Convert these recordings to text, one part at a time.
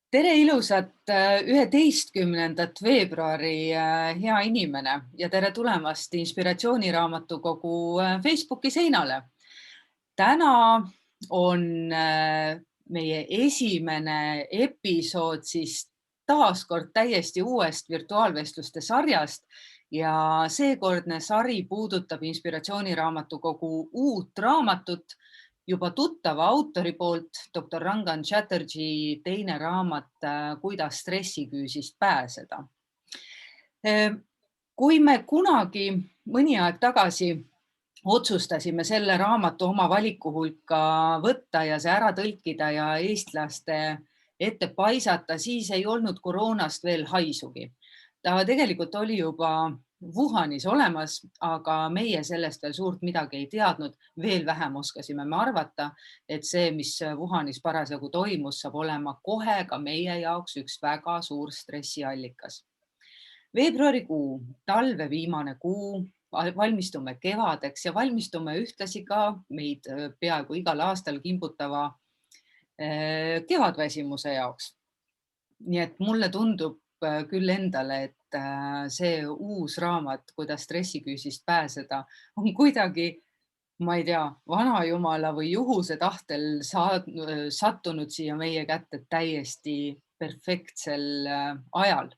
Tere ilusat 11. veebruari, hea inimene, ja tere tulemast Inspiratsiooniraamatukogu Facebooki seinale. Täna on meie esimene episood siis taas kord täiesti uuest virtuaalvestluste sarjast ja seekordne sari puudutab Inspiratsiooniraamatukogu uut raamatut, juba tuttava autori poolt, doktor Rangan Chatterjee teine raamat Kuidas stressiküüsist pääseda. Kui me kunagi mõni aeg tagasi otsustasime selle raamatu oma valiku hulka võtta ja see ära tõlkida ja eestlaste ette paisata, siis ei olnud koroonast veel haisugi. Ta tegelikult oli juba Wuhanis olemas, aga meie sellest veel suurt midagi ei teadnud. Veel vähem oskasime me arvata, et see, mis Wuhanis parasjagu toimus, saab olema kohe ka meie jaoks üks väga suur stressiallikas. Veebruarikuu, talve viimane kuu, valmistume kevadeks ja valmistume ühtlasi ka meid peaaegu igal aastal kimbutava kevadväsimuse jaoks. Nii et mulle tundub küll endale, et see uus raamat, kuidas stressiküüsist pääseda, on kuidagi, ma ei tea, vanajumala või juhuse tahtel sattunud siia meie kätte täiesti perfektsel ajal.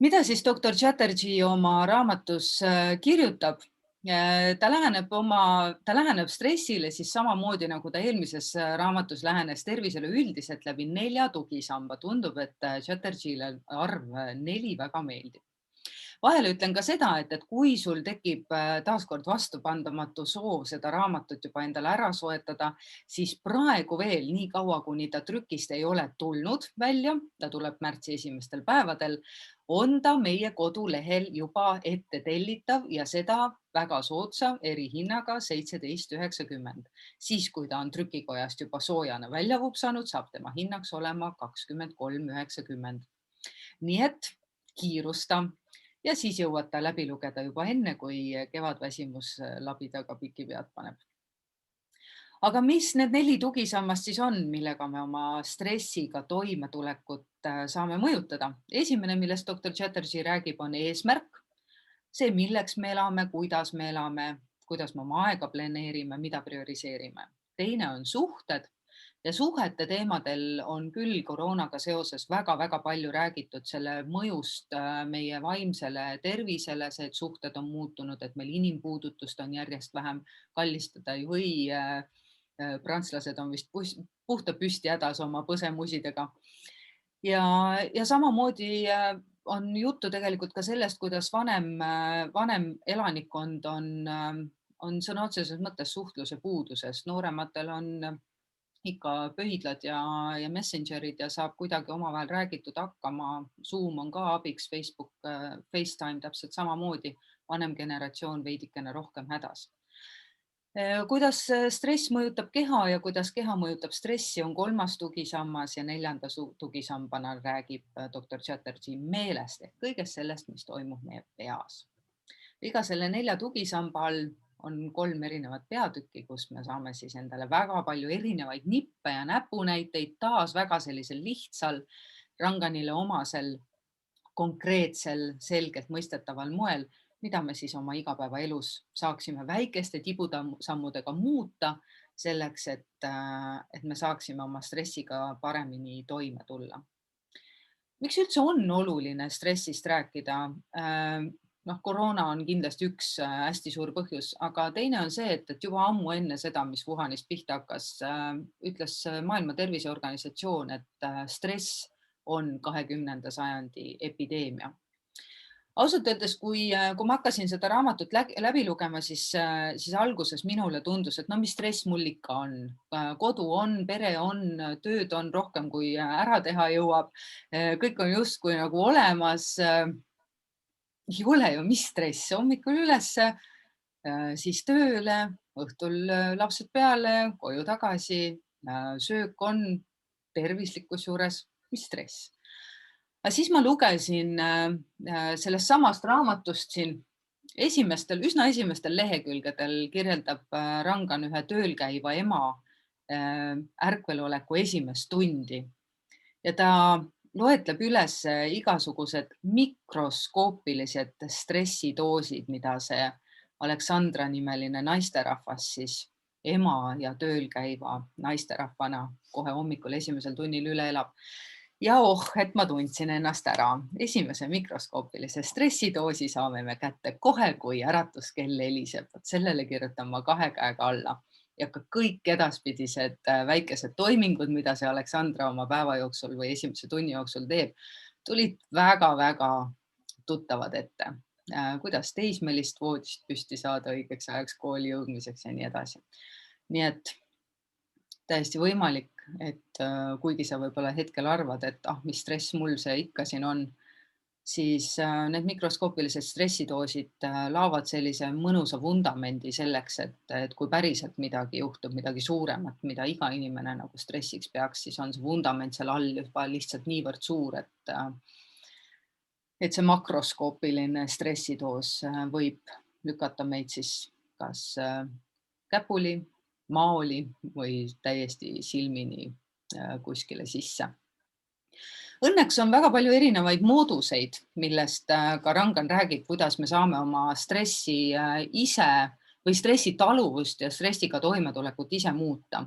Mida siis doktor Chatterjee oma raamatus kirjutab? Ta läheneb stressile siis samamoodi, nagu ta eelmises raamatus lähenes tervisele üldiselt läbi 4 tugisamba. Tundub, et Chatterjeele arv 4 väga meeldib. Vahele ütlen ka seda, et kui sul tekib taaskord vastupandamatu soov seda raamatut juba endale ära soetada, siis praegu veel nii kaua, kuni ta trükist ei ole tulnud välja, ta tuleb märtsi esimestel päevadel, on ta meie kodulehel juba ette tellitav ja seda väga soodsa erihinnaga 17,90. Siis, kui ta on trükikojast juba soojana välja vupsanud, saab tema hinnaks olema 23,90. Nii et kiirusta. Ja siis jõuad ta läbi lugeda juba enne, kui kevadväsimus labidaga piki pead paneb. Aga mis need 4 tugisammast siis on, millega me oma stressiga toimetulekut saame mõjutada? Esimene, millest doktor Chatterjee räägib, on eesmärk. See, milleks me elame, kuidas me oma aega planeerime, mida prioriseerime. Teine on suhted. Ja suhete teemadel on küll koroonaga seoses väga-väga palju räägitud selle mõjust meie vaimsele tervisele, see, et suhted on muutunud, et meil inimpuudutust on järjest vähem, kallistada ei või. Prantslased on vist puhta püsti hädas oma põsemusidega. Ja samamoodi on juttu tegelikult ka sellest, kuidas vanem elanikkond on sõna otseses mõttes suhtluse puuduses. Noorematel on ikka pöidlad ja messengerid ja saab kuidagi omavahel räägitud hakkama. Zoom on ka abiks, Facebook, FaceTime täpselt samamoodi, vanem generatsioon veidikene rohkem hädas. Kuidas stress mõjutab keha ja kuidas keha mõjutab stressi, on 3. tugisammas ja 4. tugisambana räägib doktor Chatterjee meelest ehk kõigest sellest, mis toimub meie peas. Iga selle 4 tugisamba all on 3 erinevat peatükki, kus me saame siis endale väga palju erinevaid nippe ja näpunäiteid taas väga sellisel lihtsal, Ranganile omasel, konkreetsel, selgelt mõistetaval moel, mida me siis oma igapäevaelus saaksime väikeste tibusammudega muuta selleks, et me saaksime oma stressiga paremini toime tulla. Miks üldse on oluline stressist rääkida? Koroona on kindlasti üks hästi suur põhjus, aga teine on see, et juba ammu enne seda, mis Wuhanis pihta hakkas, ütles Maailma Terviseorganisatsioon, et stress on 20. sajandi epideemia. Ausalt öeldes, kui ma hakkasin seda raamatut läbi lugema, siis alguses minule tundus, et no mis stress mul ikka on. Kodu on, pere on, tööd on rohkem kui ära teha jõuab. Kõik on justkui nagu olemas. Ei ole ju, mis stress, hommikul üles, siis tööle, õhtul lapsed peale, koju tagasi, söök on, tervislikkus juures, mis stress. Aga siis ma lugesin sellest samast raamatust siin üsna esimestel lehekülgedel kirjeldab Rangan ühe tööl käiva ema ärkveloleku esimest tundi. ja ta loetleb üles igasugused mikroskoopilised stressidoosid, mida see Aleksandra nimeline naisterahvas siis ema ja tööl käiva naisterahvana kohe hommikul esimesel tunnil üle elab. Ja et ma tundsin ennast ära. Esimese mikroskoopilise stressidoosi saame me kätte kohe, kui äratuskell heliseb. Sellele kirjutan ma 2 käega alla. Ja ka kõik edaspidised väikesed toimingud, mida see Aleksandra oma päeva jooksul või esimese tunni jooksul teeb, tulid väga-väga tuttavad ette. Kuidas teismelist voodist püsti saada õigeks ajaks kooli jõudmiseks ja nii edasi. Nii et täiesti võimalik, et kuigi sa võib-olla hetkel arvad, et mis stress mul see ikka siin on, siis need mikroskoopilised stressidoosid laavad sellise mõnusa vundamendi selleks, et kui päriselt midagi juhtub, midagi suuremat, mida iga inimene nagu stressiks peaks, siis on see vundament seal all juba lihtsalt niivõrd suur, et see makroskoopiline stressidoos võib lükata meid siis kas käpuli, maoli või täiesti silmini kuskile sisse. Õnneks on väga palju erinevaid mooduseid, millest ka Rangan räägib, kuidas me saame oma stressi ise või stressitaluvust ja stressiga toimetulekut ise muuta.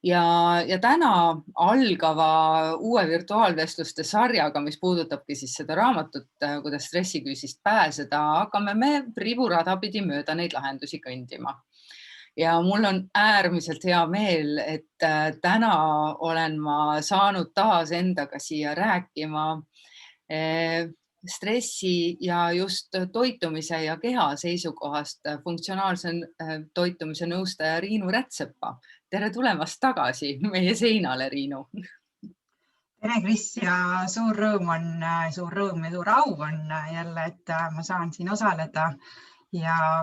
Ja täna algava uue virtuaalvestluste sarjaga, mis puudutabki siis seda raamatut, kuidas stressiküüsist pääseda, hakkame me riburada pidi mööda neid lahendusi kõndima. Ja mul on äärmiselt hea meel, et täna olen ma saanud taas endaga siia rääkima stressi ja just toitumise ja keha seisukohast funktsionaalse toitumise nõustaja Riinu Rätsepa. Tere tulemast tagasi meie seinale, Riinu. Tere, Kris, ja suur rõõm ja suur au on jälle, et ma saan siin osaleda ja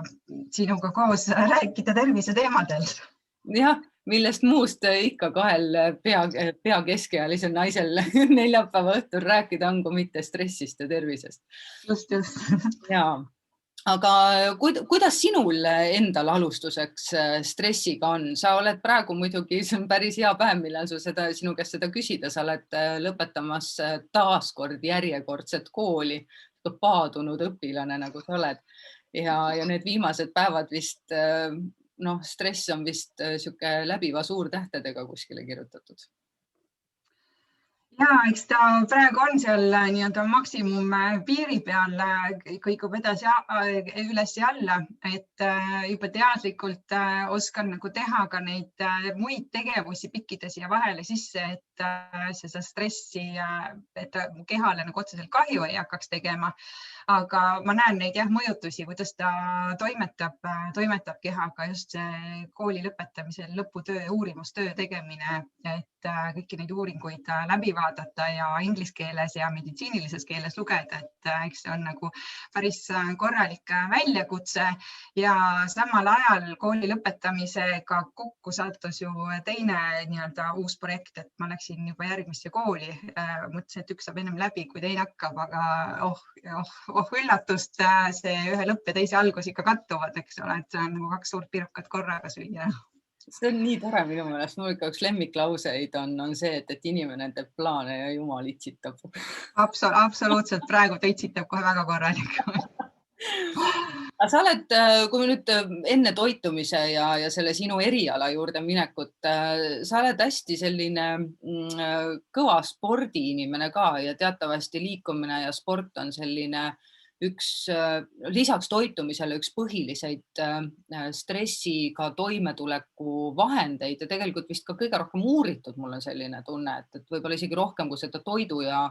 sinuga koos rääkida tervise teemadel. Jah, millest muust ikka kahel pea keskealisel naisel neljapäeva õhtul rääkida on, kui mitte stressist ja tervisest. Just. Jaa. Aga kuidas sinul endal alustuseks stressiga on? Sa oled praegu muidugi, see on päris hea päev, millal sinu käest seda küsida. Sa oled lõpetamas taaskord järjekordset kooli, paadunud õpilane, nagu sa oled. Ja need viimased päevad vist, stress on vist siuke läbiva suurtähtedega kuskile kirjutatud. Ja, eks ta praegu on seal nii-öelda maksimum piiri peal, kõigub edasi üles ja alla, et juba teadlikult oskan nagu teha ka neid muid tegevusi pikkida siia vahele sisse, et seda stressi, et mu kehale nagu otseselt kahju ei hakkaks tegema. Aga ma näen neid mõjutusi, kuidas ta toimetab kehaga, just see kooli lõpetamisel lõputöö, uurimustöö tegemine, et kõiki neid uuringuid läbi vaadata ja inglise keeles ja meditsiinilises keeles lugeda, et eks see on nagu päris korralik väljakutse ja samal ajal kooli lõpetamisega kokku sattus ju teine nii-öelda uus projekt, et ma läksin juba järgmisse kooli, mõtlesin, et üks saab ennem läbi, kui teine hakkab, aga üllatust, see ühe lõpp ja teise algus ikka kattuvad, eks ole, et see on nagu 2 suurt pirukat korraga süüa. See on nii tore minu meelest. Mul ikka üks lemmiklauseid on see, et inimene teeb plaane ja jumal itsitab. Absoluutselt, praegu ta itsitab kohe väga korralik. Aga sa oled, kui me nüüd enne toitumise ja selle sinu eriala juurde minekut, sa oled hästi selline kõva spordiinimene ka ja teatavasti liikumine ja sport on selline lisaks toitumisele üks põhiliseid stressiga toimetuleku vahendeid ja tegelikult vist ka kõige rohkem uuritud, mul on selline tunne, et võib-olla isegi rohkem kui seda toidu ja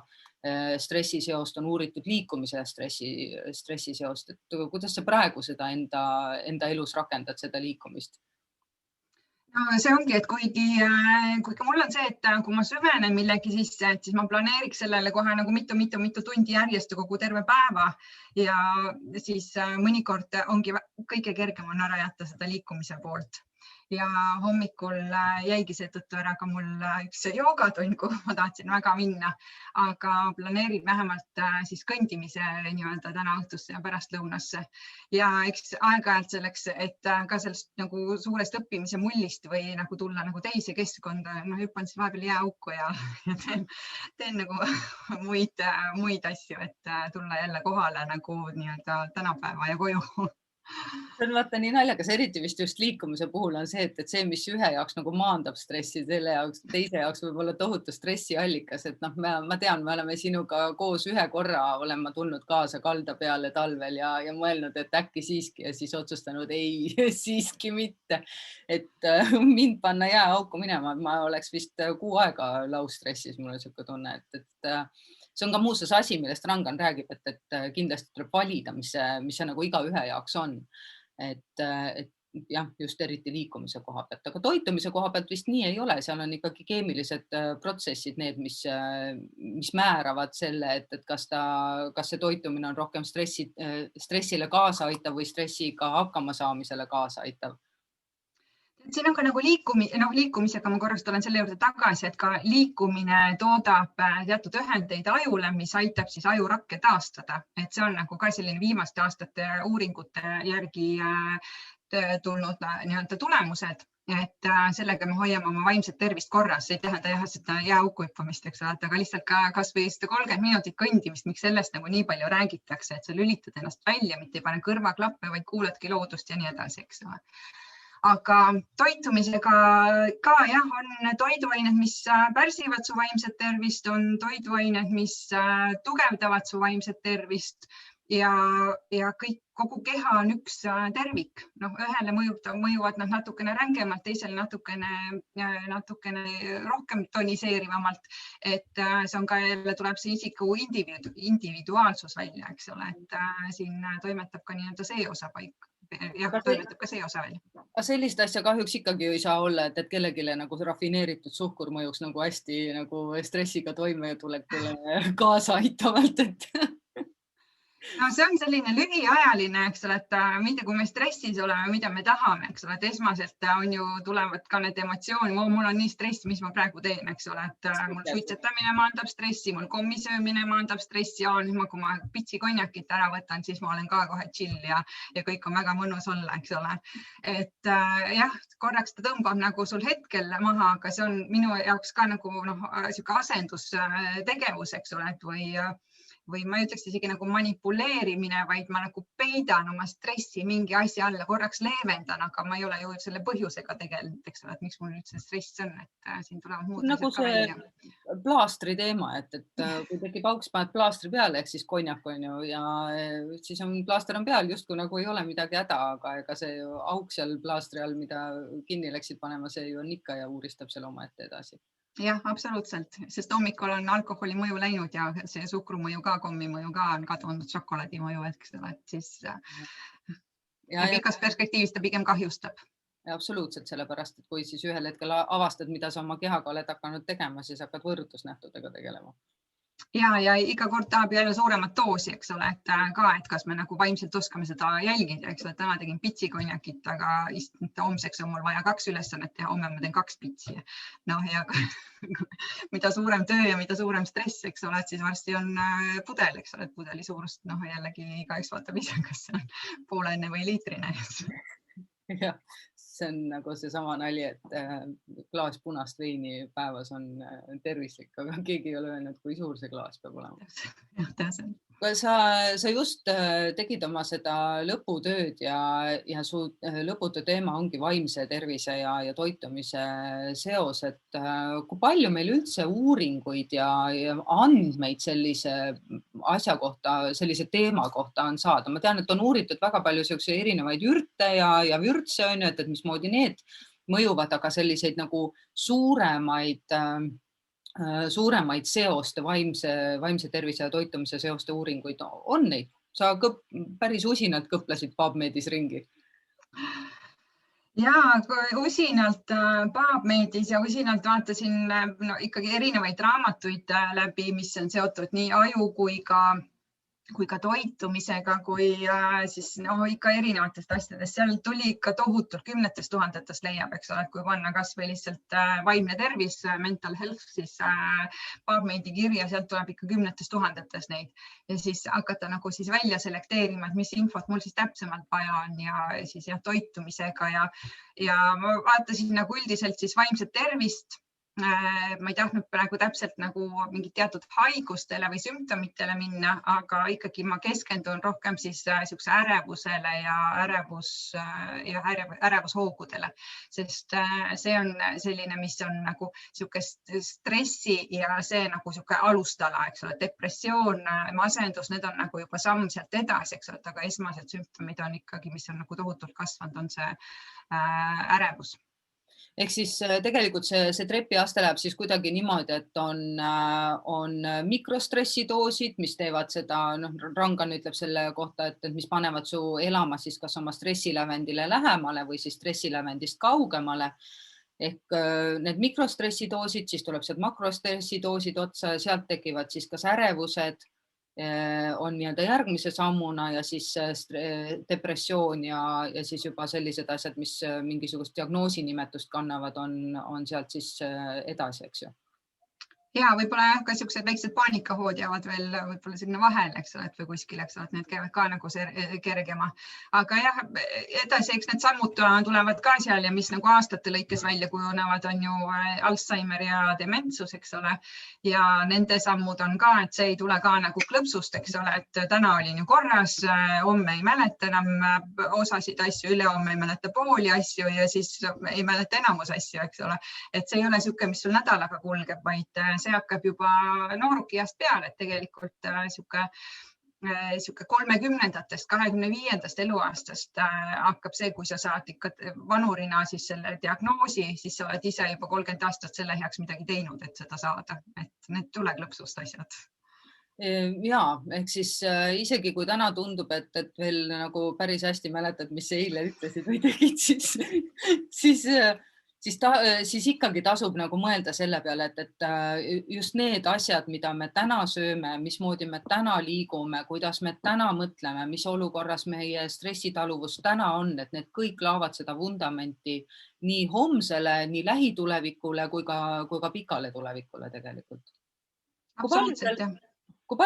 stressi seost on uuritud liikumise ja stressi seost. Et kuidas sa praegu seda enda elus rakendad, seda liikumist? No, see ongi, et kuigi mul on see, et kui ma süvenen millegi sisse, siis ma planeeriks sellele kohe nagu mitu tundi järjest kogu terve päeva ja siis mõnikord ongi kõige kergem on ära jätta seda liikumise poolt. ja hommikul jäigi seetõttu ära ka mul üks joogatund, kuhu ma tahtsin väga minna, aga planeerin vähemalt siis kõndimise nii-öelda täna õhtusse ja pärastlõunasse. Ja eks aeg-ajalt selleks, et ka sellest nagu suurest õppimise mullist või nagu tulla nagu teise keskkonda, hüppan siis vahepeal jääauku ja teen nagu muid asju, et tulla jälle kohale nagu nii-öelda tänapäeva ja koju. See on vaata nii naljakas, eriti vist just liikumise puhul on see, et see, mis ühe jaoks nagu maandab stressi, selle jaoks, teise jaoks võib olla tohutu stressiallikas, et noh, ma tean, me oleme sinuga koos ühe korra olen ma tulnud kaasa kalda peale talvel ja mõelnud, et äkki siiski ja siis otsustanud ei, siiski mitte. Et mind panna jääauku minema, ma oleks vist kuu aega laustressis, mul on siuke tunne, et see on ka muuseas asi, millest Rangan räägib, et kindlasti tuleb valida, mis see nagu igaühe jaoks on. Et jah, just eriti liikumise koha pealt, aga toitumise koha pealt vist nii ei ole, seal on ikkagi keemilised protsessid need, mis määravad selle, et kas see toitumine on rohkem stressile kaasa aitav või stressiga hakkama saamisele kaasa aitav. Siin on ka nagu liikumisega ma korraks tulen selle juurde tagasi, et ka liikumine toodab teatud ühendeid ajule, mis aitab siis ajurakke taastada. Et see on nagu ka selline viimaste aastate uuringute järgi tulnud nii-öelda tulemused, et sellega me hoiame oma vaimset tervist korras. Ei tähenda jah seda jääauku hüppamist, eks ole, aga lihtsalt ka kas või 30 minutit kõndimist, miks sellest nagu nii palju räägitakse, et sa lülitad ennast välja, mitte ei pane kõrvaklappe, vaid kuuledki loodust ja nii edasi, eks ole. Aga toitumisega ka jah, on toiduained, mis pärsivad su vaimset tervist, on toiduained, mis tugevdavad su vaimset tervist ja kogu keha on üks tervik. Ühele mõjuvad nad natukene rängemalt, teisele natukene rohkem toniseerivamalt. Et see on ka jälle tuleb see isiku individuaalsus välja, eks ole, et siin toimetab ka nii-öelda see osa paika. Jah, toimetab ka see osa välja. Sellist asja kahjuks ikkagi ei saa olla, et kellegile nagu rafineeritud suhkur mõjuks nagu hästi nagu stressiga toimetulekule kaasa aitavalt, et see on selline lühiajaline, eks ole, et mida kui me stressis oleme, mida me tahame, eks ole, et esmaselt on ju tulevad ka need emotsioonid, mul on nii stress, mis ma praegu teen, eks ole, et mul suitsetamine maandab stressi, mul kommisöömine maandab stressi ja kui ma pitsi konjakit ära võtan, siis ma olen ka kohe chill ja kõik on väga mõnus olla, eks ole. Et jah, korraks ta tõmbab nagu sul hetkel maha, aga see on minu jaoks ka nagu siuke asendustegevus, eks ole, või ma ei ütleks isegi nagu manipuleerimine, vaid ma nagu peidan oma stressi mingi asja alla, korraks leevendan, aga ma ei ole ju selle põhjusega tegelenud, eks ole, et miks mul üldse stress on, et siin tulevad muud nagu see plaastri teema, et kui tekib auks, paned plaastri peale, ehk siis konjak on ju, ja siis on plaaster on peal, justkui nagu ei ole midagi häda, aga ega see auk seal plaastri all, mida kinni läksid panema, see ju on ikka ja uuristab selle omaette edasi. Jah, absoluutselt, sest hommikul on alkoholi mõju läinud ja see suhkru mõju ka, kommi mõju ka on kadunud, šokolaadi mõju, et siis pikas perspektiivis ta pigem kahjustab. Absoluutselt, sellepärast, et kui siis ühel hetkel avastad, mida sa oma kehaga oled hakanud tegema, siis hakkad võrdlusnähtudega tegelema. Ja iga kord tahab jälle suuremat doosi, eks ole, et kas me nagu vaimselt oskame seda jälgida, eks ole, täna tegin pitsi konjakit, aga homseks on mul vaja 2 ülesannet teha, homme ma teen 2 pitsi. Ja mida suurem töö ja mida suurem stress, eks ole, et siis varsti on pudel, eks ole, et pudeli suurust jällegi igaüks vaatab ise, kas see on poolene või liitrine. Jah, see on nagu seesama nali, et klaas punast veini päevas on tervislik, aga keegi ei ole öelnud, kui suur see klaas peab olema. Jah, täpselt. Sa just tegid oma seda lõputööd ja su lõputöö teema ongi vaimse tervise ja toitumise seos, et kui palju meil üldse uuringuid ja andmeid sellise asja kohta, sellise teema kohta on saada? Ma tean, et on uuritud väga palju erinevaid ürte ja vürtse, et mismoodi need mõjuvad, aga selliseid nagu suuremaid seoste, vaimse tervise ja toitumise seoste uuringuid on neid. Sa päris usinalt kõplesid PubMedis ringi. Ja usinalt PubMedis ja usinalt vaatasin ikkagi erinevaid raamatuid läbi, mis on seotud nii aju kui ka kui ka toitumisega, kui siis ikka erinevatest asjadest, seal tuli ikka tohutult, kümnetest tuhandetest leiab, eks ole, et kui panna kas või lihtsalt vaimne tervis, mental health, siis PubMedi kirja, sealt tuleb ikka kümnetest tuhandetest neid ja siis hakata nagu siis välja selekteerima, et mis infot mul siis täpsemalt vaja on ja siis toitumisega ja ma vaatasin nagu üldiselt siis vaimset tervist. Ma ei tahtnud praegu täpselt nagu mingit teatud haigustele või sümptomitele minna, aga ikkagi ma keskendun rohkem siis niisuguse ärevusele ja ärevushoogudele, sest see on selline, mis on nagu niisugust stressi ja see nagu niisugune alustala, eks ole, depressioon, masendus, need on nagu juba samm sealt edasi, eks ole, aga esmased sümptomid on ikkagi, mis on nagu tohutult kasvanud, on see ärevus. Ehk siis tegelikult see trepiaste läheb siis kuidagi niimoodi, et on mikrostressidoosid, mis teevad seda, Rangan ütleb selle kohta, et mis panevad su elama siis kas oma stressilävendile lähemale või siis stressilävendist kaugemale. Ehk need mikrostressidoosid, siis tuleb sealt makrostressidoosid otsa ja sealt tekivad siis kas ärevused, on nii-öelda järgmise sammuna ja siis depressioon ja siis juba sellised asjad, mis mingisugust diagnoosinimetust kannavad, on sealt siis edasi, eks ju. Ja võib-olla ka niisugused väiksed paanikahood jäävad veel võib-olla sinna vahele, eks ole, et või kuskil, eks ole, et need käivad ka nagu kergema. Aga jah, edasi, eks need sammud tulevad ka seal ja mis nagu aastate lõikes välja kujunevad, on ju Alzheimer ja dementsus, eks ole. Ja nende sammud on ka, et see ei tule ka nagu klõpsust, eks ole, et täna olin ju korras, homme ei mäleta enam osasid asju, ülehomme ei mäleta pooli asju ja siis ei mäleta enamus asju, eks ole. Et see ei ole niisugune, mis sul nädalaga kulgeb, vaid see hakkab juba noorukiast peale, et tegelikult niisugune 30-ndatest, 25. eluaastast hakkab see, kui sa saad ikka vanurina siis selle diagnoosi, siis sa oled ise juba 30 aastat selle heaks midagi teinud, et seda saada, et need tule klõpsust asjad. Ja, ehk siis isegi kui täna tundub, et veel nagu päris hästi mäletad, mis eile ütlesid või tegid, siis ikkagi tasub nagu mõelda selle peale, et just need asjad, mida me täna sööme, mismoodi me täna liigume, kuidas me täna mõtleme, mis olukorras meie stressitaluvus täna on, et need kõik laavad seda vundamenti nii homsele, nii lähitulevikule kui ka pikale tulevikule tegelikult. Absoluutselt, jah. Kui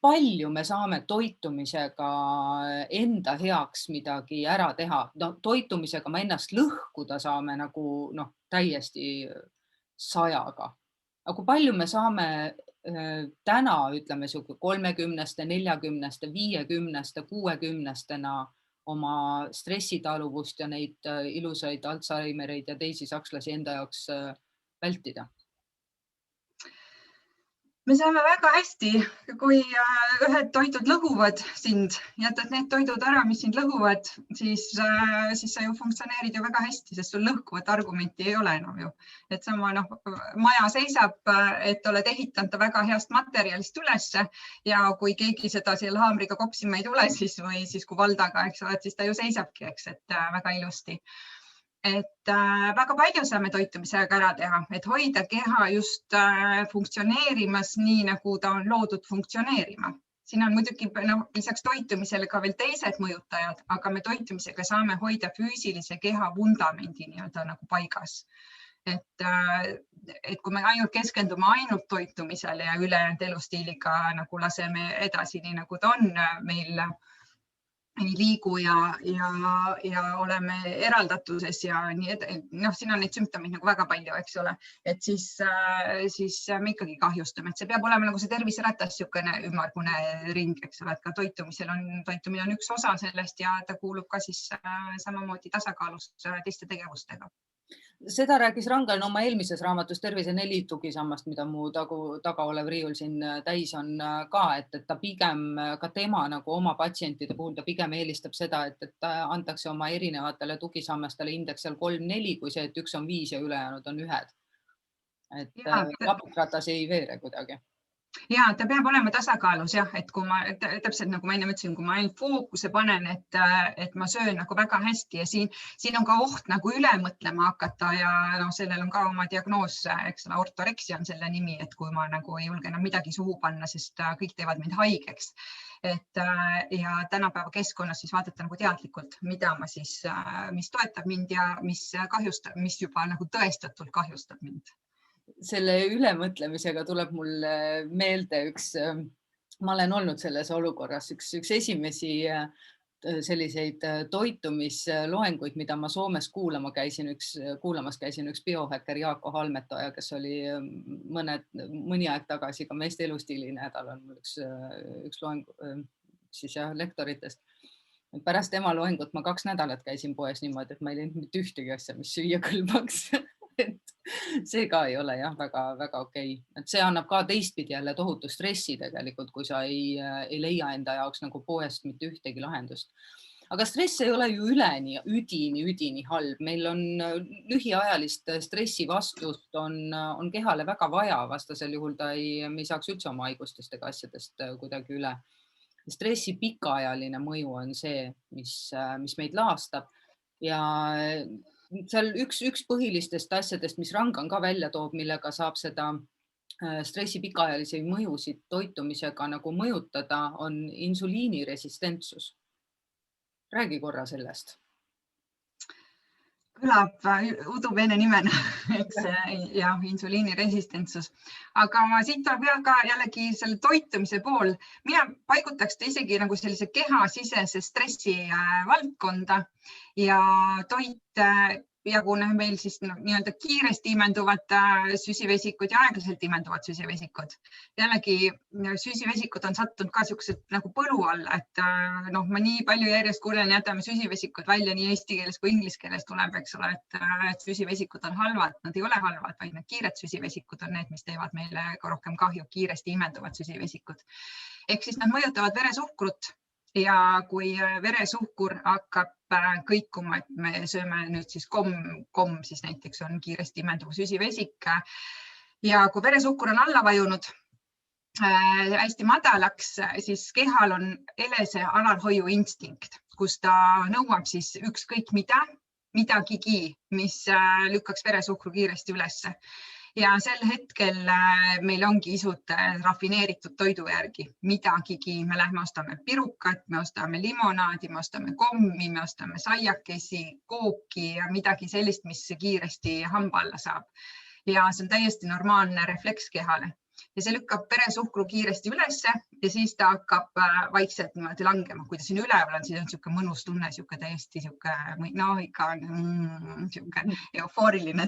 palju me saame toitumisega enda heaks midagi ära teha? No, toitumisega me ennast lõhkuda saame nagu täiesti 100-ga. Aga kui palju me saame täna, ütleme, 30-ste, 40-ste, 50-ste, 60-stena oma stressitaluvust ja neid ilusaid Alzheimereid ja teisi sakslasi enda jaoks vältida? Me saame väga hästi, kui ühed toidud lõhuvad sind, jätad need toidud ära, mis sind lõhuvad, siis sa ju funktsioneerid ju väga hästi, sest sul lõhkuvat argumenti ei ole enam ju. Et sama maja seisab, et oled ehitanud ta väga heast materjalist ülesse ja kui keegi seda seal haamriga kopsima ei tule, või siis kui valdaga, eks ole, siis ta ju seisabki, eks, et väga ilusti. Et väga palju saame toitumisega ära teha, et hoida keha just funktsioneerimas nii, nagu ta on loodud funktsioneerima. Siin on muidugi lisaks toitumisele ka veel teised mõjutajad, aga me toitumisega saame hoida füüsilise keha vundamendi nii-öelda nagu paigas. Et kui me keskendume ainult toitumisele ja ülejäänud elustiiliga nagu laseme edasi nii, nagu ta on meil ei liigu ja oleme eraldatuses ja nii siin on neid sümptomeid nagu väga palju, eks ole, et siis me ikkagi kahjustame, et see peab olema nagu see terviseratas, niisugune ümmargune ring, eks ole, et ka toitumine on üks osa sellest ja ta kuulub ka siis samamoodi tasakaalus teiste tegevustega. Seda rääkis Rangan oma eelmises raamatus Tervise 4 tugisammast, mida mu taga olev riiul siin täis on ka, et ta pigem ka tema nagu oma patsientide puhul ta pigem eelistab seda, et antakse oma erinevatele tugisammastele indeks seal 3-4 kui see, et üks on 5 ja ülejäänud on 1. Et lapikratas ei veere kuidagi. Ja ta peab olema tasakaalus jah, et kui ma täpselt nagu ma enne ütlesin, kui ma ainult fookuse panen, et ma söön nagu väga hästi ja siin on ka oht nagu üle mõtlema hakata ja sellel on ka oma diagnoos, eks ole, ortoreksia on selle nimi, et kui ma nagu ei julge enam midagi suhu panna, sest kõik teevad mind haigeks. Ja tänapäeva keskkonnas siis vaadata nagu teadlikult, mida ma siis, mis toetab mind ja mis kahjustab, mis juba nagu tõestatult kahjustab mind. Selle ülemõtlemisega tuleb mul meelde ma olen olnud selles olukorras, üks esimesi selliseid toitumisloenguid, mida ma Soomes kuulamas käisin üks biohäkker Jaako Halmetoja, kes oli mõni aeg tagasi ka meeste elustiili nädalal mul üks loeng siis jah, lektoritest. Pärast tema loengut ma 2 nädalat käisin poes niimoodi, et ma ei leidnud mitte ühtegi asja, mis süüa kõlbaks. See ka ei ole jah, väga okei. Et see annab ka teistpidi jälle tohutu stressi tegelikult, kui sa ei leia enda jaoks nagu poest mitte ühtegi lahendust. Aga stress ei ole ju üdini halb. Meil on lühiajalist stressi vastust on kehale väga vaja, vastasel juhul me ei saaks üldse oma haigustest ega asjadest kuidagi üle. Stressi pikaajaline mõju on see, mis meid laastab ja seal üks põhilistest asjadest, mis Rangan ka välja toob, millega saab seda stressi pikaajalisi mõjusid toitumisega nagu mõjutada, on insuliiniresistentsus. Räägi korra sellest. Kõlab udupeene nimena, eks ja insuliiniresistentsus. Aga siit tuleb ka jällegi selle toitumise pool. Mina paigutaks ta isegi nagu sellise kehasisese stressi valdkonda ja toit jaguneb meil siis nii-öelda kiiresti imenduvad süsivesikud ja aeglaselt imenduvad süsivesikud. Jällegi süsivesikud on sattunud ka sellised nagu põlu alla, et ma nii palju järjest kuulen, jätame süsivesikud välja nii eesti keeles kui inglise keeles tuleb, eks ole, et süsivesikud on halvad. Nad ei ole halvad, vaid need kiired süsivesikud on need, mis teevad meile ka rohkem kahju, kiiresti imenduvad süsivesikud. Ehk siis nad mõjutavad veresuhkrut. Ja kui veresuhkur hakkab kõikuma, et me sööme nüüd siis komm siis näiteks on kiiresti imenduv süsivesik ja kui veresuhkur on alla vajunud hästi madalaks, siis kehal on elese alalhoiu instinkt, kus ta nõuab siis ükskõik midagigi, mis lükkaks veresuhkru kiiresti ülesse. Ja sel hetkel meil ongi isud rafineeritud toidu järgi. Midagigi, me lähme ostame pirukat, me ostame limonaadi, me ostame kommi, me ostame saiakesi, kooki ja midagi sellist, mis kiiresti hamba alla saab. Ja see on täiesti normaalne refleks kehale. Ja see lükkab veresuhkru kiiresti ülesse ja siis ta hakkab vaikselt niimoodi langema. Kui ta siin üleval on, siis on selline mõnus tunne, täiesti ikka eufooriline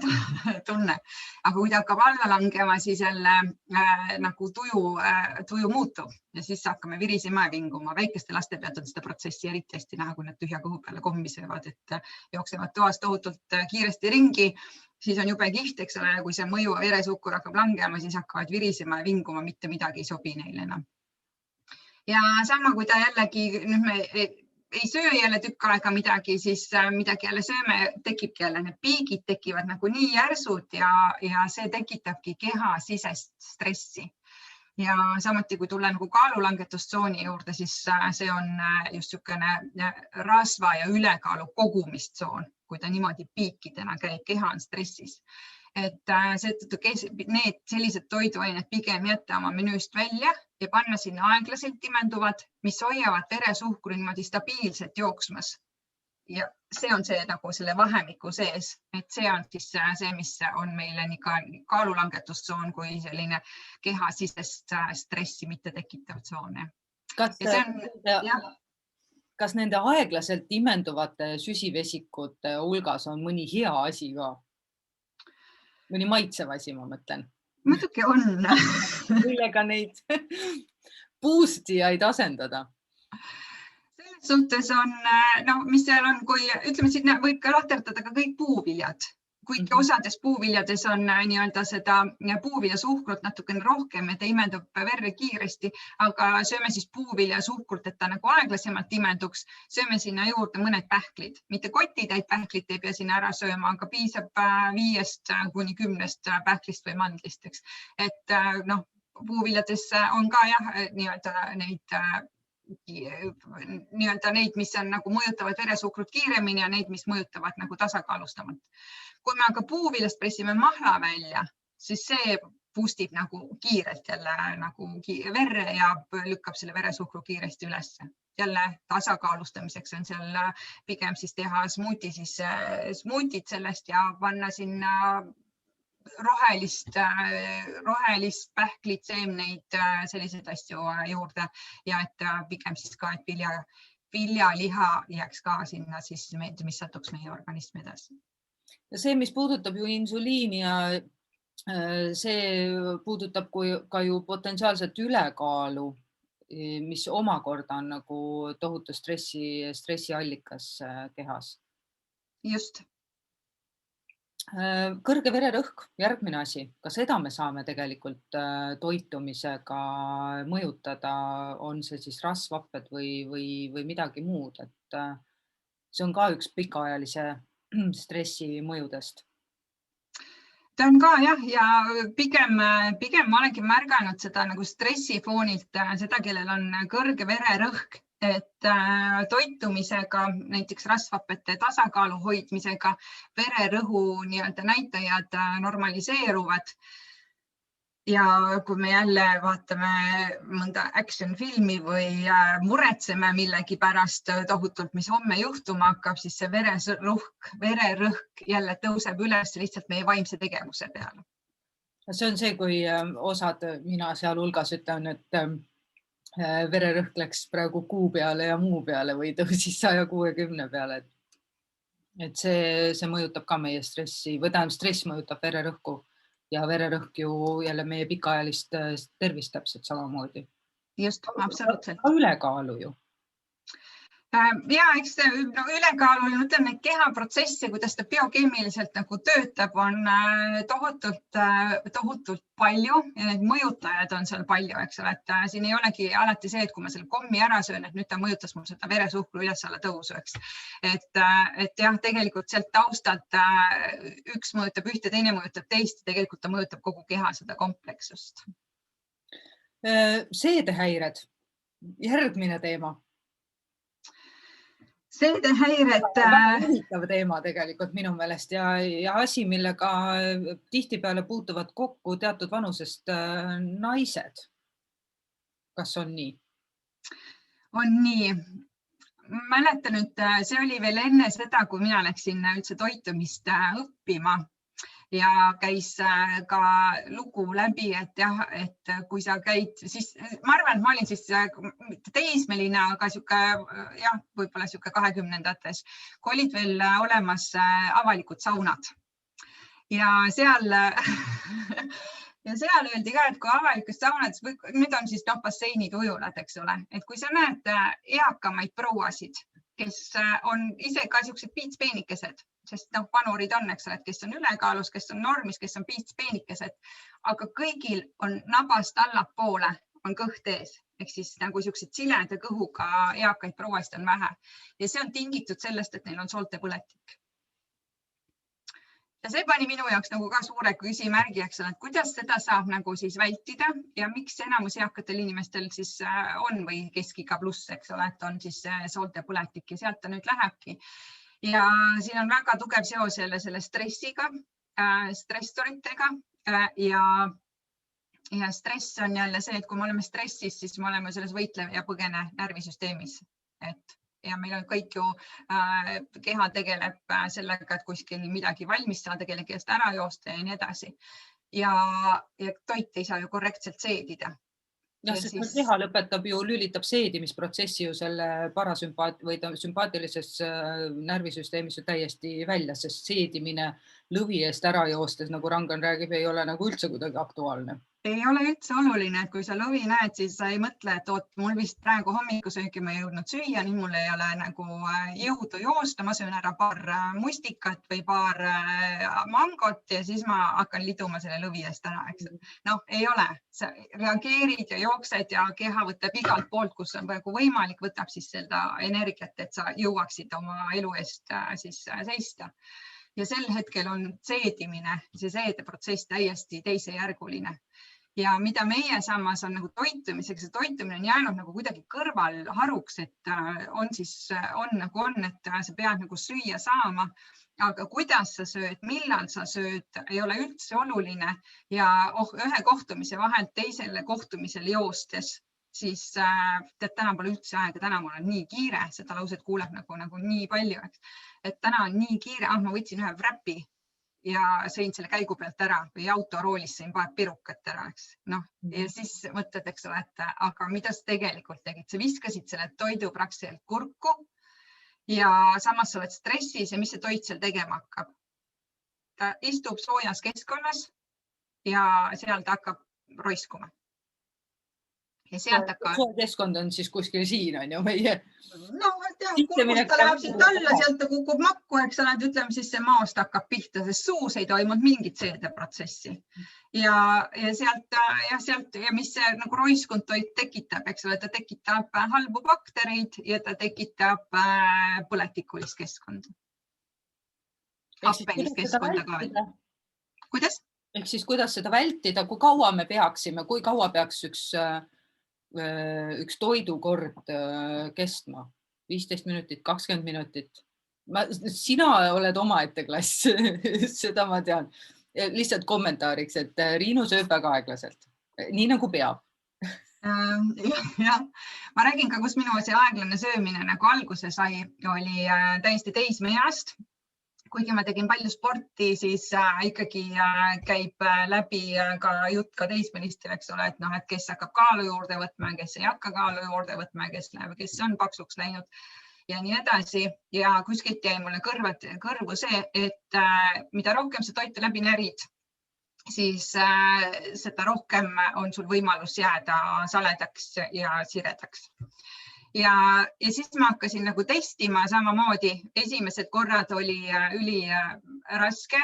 tunne. Aga kui ta hakkab alla langema, siis jälle nagu tuju muutub ja siis hakkame virisema ja vinguma. Väikeste laste pealt on seda protsessi eriti hästi näha, kui nad tühja kõhu peale kommi söövad, et jooksevad toas tohutult kiiresti ringi. Siis on jube kihvt, eks ole, kui see mõju veresuhkur hakkab langema, siis hakkavad virisema ja vinguma, mitte midagi ei sobi neile enam. Ja sama, kui ta jällegi, nüüd me ei söö jälle tükk aega midagi, siis midagi jälle sööme, tekibki jälle need piigid, tekivad nagu nii järsud ja see tekitabki kehasisest stressi. Ja samuti, kui tulla nagu kaalulangetustsooni juurde, siis see on just niisugune rasva ja ülekaalu kogumistsoon, kui ta niimoodi piikidena käib, keha on stressis. Et need sellised toiduained pigem jätta oma menüüst välja ja panna sinna aeglaselt imenduvad, mis hoiavad veresuhkru niimoodi stabiilselt jooksmas. Ja see on see nagu selle vahemiku sees, et see on siis see, mis on meile nii kaalulangetustsoon kui selline kehasisest stressi mitte tekitav tsoon. Kas nende aeglaselt imenduvate süsivesikute hulgas on mõni hea asi ka? Mõni maitsev asi, ma mõtlen. Muidugi on. Millega neid boost'ijaid asendada? Selles suhtes on, mis seal on, kui ütleme, siin võib ka lahterdada ka kõik puuviljad. Kuigi osades puuviljades on nii-öelda seda puuviljasuhkrut natukene rohkem, et ta imendub verre kiiresti, aga sööme siis puuviljasuhkrut, et ta nagu aeglasemalt imenduks, sööme sinna juurde mõned pähklid. Mitte kotitäit pähklit ei pea sinna ära sööma, aga piisab 5 kuni 10 pähklist või mandlist. Et puuviljades on ka jah, neid, mis on nagu mõjutavad veresuhkrut kiiremini ja neid, mis mõjutavad nagu tasakaalustamalt. Kui me aga puuviljast pressime mahla välja, siis see boostib nagu kiirelt jälle nagu verre ja lükkab selle veresuhkru kiiresti üles. Jälle tasakaalustamiseks on seal pigem siis teha smuutid sellest ja panna sinna rohelist pähklit, seemneid, selliseid asju juurde ja et pigem siis ka, et viljaliha jääks ka sinna, siis, mis satuks meie organismi edasi. Ja see, mis puudutab ju insuliini ja see puudutab ka ju potentsiaalselt ülekaalu, mis omakorda on nagu tohutu stressiallikas kehas. Just. Kõrge vererõhk, järgmine asi. Ka seda me saame tegelikult toitumisega mõjutada, on see siis rasvhapped või midagi muud. Et see on ka üks pikaajalise stressi mõjudest. Ta on ka jah, ja pigem ma olengi märganud seda nagu stressifoonilt, seda, kellel on kõrge vererõhk, et toitumisega, näiteks rasvhappete tasakaalu hoidmisega vererõhu näitajad normaliseeruvad. Ja kui me jälle vaatame mõnda action-filmi või muretseme millegi pärast tohutult, mis homme juhtuma hakkab, siis see vererõhk jälle tõuseb üles lihtsalt meie vaimse tegevuse peale. See on see, kui osad, mina sealhulgas ütlen, et vererõhk läks praegu kuu peale ja muu peale või tõusis 160 peale. Et see mõjutab ka meie stressi, või tähendab stress mõjutab vererõhku. Ja vererõhk ju jälle meie pikaajalist tervist täpselt samamoodi. Just, absoluutselt. Ka ülekaalu ju. Ja, eks ülekaalu, mõtlen, et kehaprotsessi, kuidas ta biokeemiliselt nagu töötab, on tohutult palju ja need mõjutajad on seal palju, eks ole, et siin ei olegi alati see, et kui ma selle kommi ära söön, et nüüd ta mõjutas mul seda veresuhkru üles-alla tõusu, eks. Et jah, tegelikult sealt taustalt üks mõjutab ühte, teine mõjutab teist, tegelikult ta mõjutab kogu keha seda komplekssust. Seedehäired, järgmine teema. Seedehäired. Huvitav teema tegelikult minu meelest ja asi, millega tihtipeale puutuvad kokku teatud vanusest naised. Kas on nii? On nii. Mäletan, et see oli veel enne seda, kui mina läksin üldse toitumist õppima ja käis ka lugu läbi, et jah, et kui sa käid, siis ma arvan, et ma olin siis teismeline, aga jah, võib-olla 20-ndates, kui olid veel olemas avalikud saunad ja seal öeldi ka, et kui avalikus saunades, nüüd on siis basseinid, ujulad, eks ole, et kui sa näed eakamaid prouasid, kes on ise ka siuksed piitspeenikesed, sest vanurid on, eks ole, kes on ülekaalus, kes on normis, kes on piitspeenikesed, aga kõigil on nabast allapoole on kõht ees, ehk siis nagu siuksed sileda kõhuga eakaid prouasid on vähe ja see on tingitud sellest, et neil on sooltepõletik. Ja see pani minu jaoks nagu ka suure küsimärgi, eks ole, et kuidas seda saab nagu siis vältida ja miks enamus eakatel inimestel siis on või keskiga pluss, eks ole, et on siis sooltepõletik ja sealt ta nüüd lähebki. Ja siin on väga tugev seos jälle selle stressiga, stressoritega ja stress on jälle see, et kui me oleme stressis, siis me oleme selles võitlev ja põgene närvisüsteemis, ja meil on kõik ju, keha tegeleb sellega, et kuskil midagi valmis saada, kellegi eest ära joosta ja nii edasi. Ja toit ei saa ju korrektselt seedida. Ja sest keha lõpetab ju, lülitab seedimisprotsessi ju selle või sümpaatilises närvisüsteemis ju täiesti välja, sest seedimine lõvi eest ära joostes, nagu Rangan räägib, ei ole nagu üldse kuidagi aktuaalne. Ei ole üldse oluline, et kui sa lõvi näed, siis sa ei mõtle, et mul vist praegu hommikusööki ma ei jõudnud süüa, nii mul ei ole nagu jõudu joosta, ma söön ära paar mustikat või paar mangot ja siis ma hakkan liduma selle lõvi eest ära, eks. No ei ole, sa reageerid ja jooksed ja keha võtab igalt poolt, kus on võimalik, võtab siis seda energiat, et sa jõuaksid oma elu eest siis seista. Ja sel hetkel on seedimine, see seedeprotsess täiesti teisejärguline. Ja mida meie samas on nagu toitumiseks, ja toitumine on jäänud nagu kuidagi kõrvalharuks, et on nagu on, et sa pead nagu süüa saama, aga kuidas sa sööd, millal sa sööd, ei ole üldse oluline ja ühe kohtumise vahelt teisele kohtumisele joostes, siis tead, täna pole üldse aega, täna mul on nii kiire, seda lauset kuuleb nagu nii palju, et täna on nii kiire, ma võtsin ühe wrapi ja sõin selle käigu pealt ära või autoroolis sõin paar pirukat ära, eks. Noh, ja siis mõtled, eks ole, et aga mida sa tegelikult tegid? Sa viskasid selle toidu praktiliselt kurku ja samas sa oled stressis ja mis see toit seal tegema hakkab? Ta istub soojas keskkonnas ja seal ta hakkab roiskuma. Ja sealt hakkab... Keskkond on siis kuskil siin, on ju meie... No, kurgust ta läheb siit alla, sealt ta kukub makku, eks ole, ütleme siis see maost hakkab pihta, sest suus ei toimunud mingit seedeprotsessi. Ja sealt, ja mis see nagu roiskund toit tekitab, eks ole, ta tekitab halbu baktereid ja ta tekitab põletikulist keskkonda. Happelist keskkonda ka veel. Kuidas? Ehk siis kuidas seda vältida, kui kaua me peaksime, kui kaua peaks üks toidukord kestma? 15 minutit, 20 minutit. Sina oled omaette klass, seda ma tean. Lihtsalt kommentaariks, et Riinu sööb väga aeglaselt, nii nagu peab. Ja, ma räägin ka, kus minu see aeglane söömine nagu alguse sai, oli täiesti teismeeast. Kuigi ma tegin palju sporti, siis ikkagi käib läbi ka jutt ka teismelistel, eks ole, et kes hakkab kaalu juurde võtma, kes ei hakka kaalu juurde võtma, kes on paksuks läinud ja nii edasi. Ja kuskilt jäi mulle kõrvu see, et mida rohkem sa toitu läbi närid, siis seda rohkem on sul võimalus jääda saledaks ja siredaks. Ja siis ma hakkasin nagu testima samamoodi. Esimesed korrad oli üli raske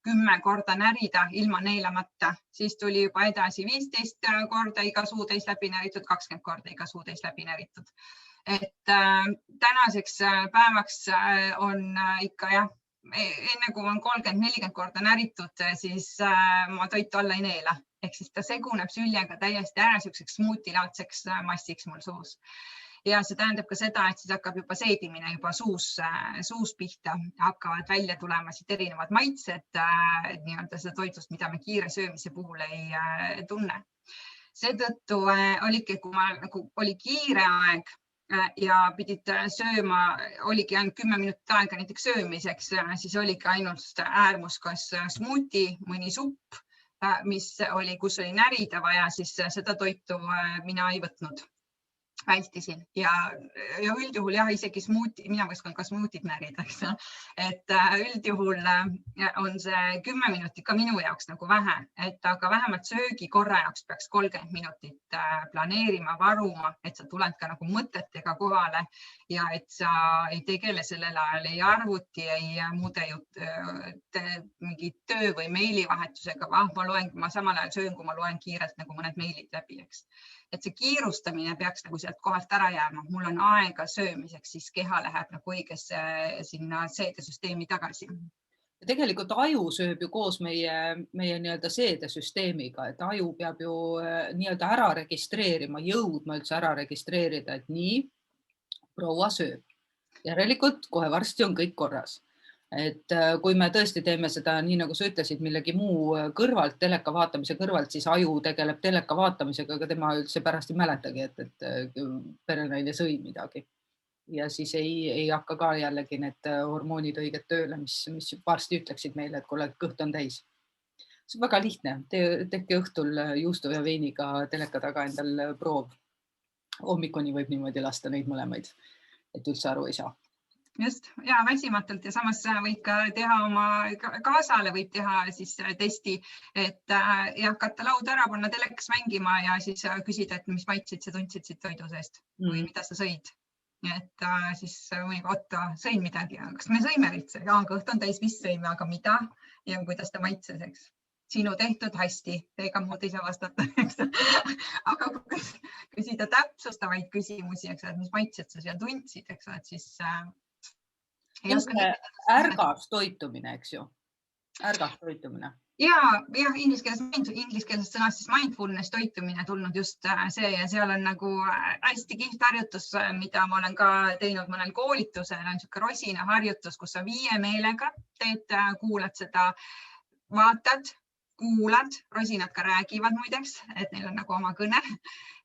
10 korda närida ilma neelamata. Siis tuli juba edasi 15 korda iga suutäis läbi näritud, 20 korda iga suutäis läbi näritud. Et tänaseks päevaks on ikka jah, enne kui on 30-40 korda näritud, siis ma toitu alla ei neela. Ehk siis ta seguneb süljega täiesti ära süükseks smuutilaadseks massiks mul suus. Ja see tähendab ka seda, et siis hakkab juba seedimine juba suus pihta, hakkavad välja tulema siit erinevad maitsed nii-öelda seda toitlust, mida me kiire söömise puhul ei tunne. Seetõttu oligi, kui oli kiire aeg ja pidid sööma, oligi ainult 10 minutit aega näiteks söömiseks, siis oligi ainult äärmus, kas smuuti, mõni supp, kus oli närida vaja, siis seda toitu mina ei võtnud. Vältisin ja üldjuhul jah, isegi smuuti, mina võiskan ka smuutit närida, et üldjuhul on see 10 minutit ka minu jaoks nagu vähe, aga vähemalt söögi korra jaoks peaks 30 minutit planeerima, varuma, et sa tuled ka nagu mõtetega kohale ja et sa ei tegele sellel ajal ei arvuti, ei muude mingi töö või meilivahetusega, ma samal ajal söön, kui ma loen kiirelt nagu mõned meilid läbi, eks. Et see kiirustamine peaks nagu sealt kohalt ära jääma. Mul on aega söömiseks, siis keha läheb nagu õigesse sinna seedesüsteemi tagasi. Tegelikult aju sööb ju koos meie nii-öelda seedesüsteemiga, et aju peab ju nii-öelda ära registreerima, jõudma üldse ära registreerida, et nii, proua sööb. Järelikult kohe varsti on kõik korras. Et kui me tõesti teeme seda nii, nagu sa ütlesid, millegi muu kõrvalt, teleka vaatamise kõrvalt, siis aju tegeleb teleka vaatamisega, aga tema üldse pärast ei mäletagi, et perenaine sõi midagi. Ja siis ei hakka ka jällegi need hormoonid õiget tööle, mis varsti ütleksid meile, et kuule, kõht on täis. See on väga lihtne. Tehke õhtul juustu ja veiniga teleka taga endal proov. Hommikuni võib niimoodi lasta neid mõlemaid, et üldse aru ei saa. Just, ja väsimatult ja samas võib ka teha oma kaasale, võib teha siis testi, et hakata laud ära, panna telekas mängima ja siis küsida, et mis maitseid sa tundsid siit toidu seest või mida sa sõid. Et siis võib otta, sõin midagi, kas me sõime üldse? Kõht on täis, mis sõime, aga mida ja kuidas ta maitses, eks? Sinu tehtud hästi, ega muud ei saa vastata, eks. Aga küsida täpsustavaid küsimusi, eks, et mis maitsed sa seal tundsid, eks, et siis... Ärgas toitumine, eks ju? Ärgas toitumine. ingliskeelsest sõnast siis mindfulness toitumine tulnud just see ja seal on nagu hästi kihvt harjutus, mida ma olen ka teinud mõnel koolitusel, on niisugune rosina harjutus, kus sa 5 meelega teed, kuulad seda, vaatad, kuulad, rosinad ka räägivad muideks, et neil on nagu oma kõne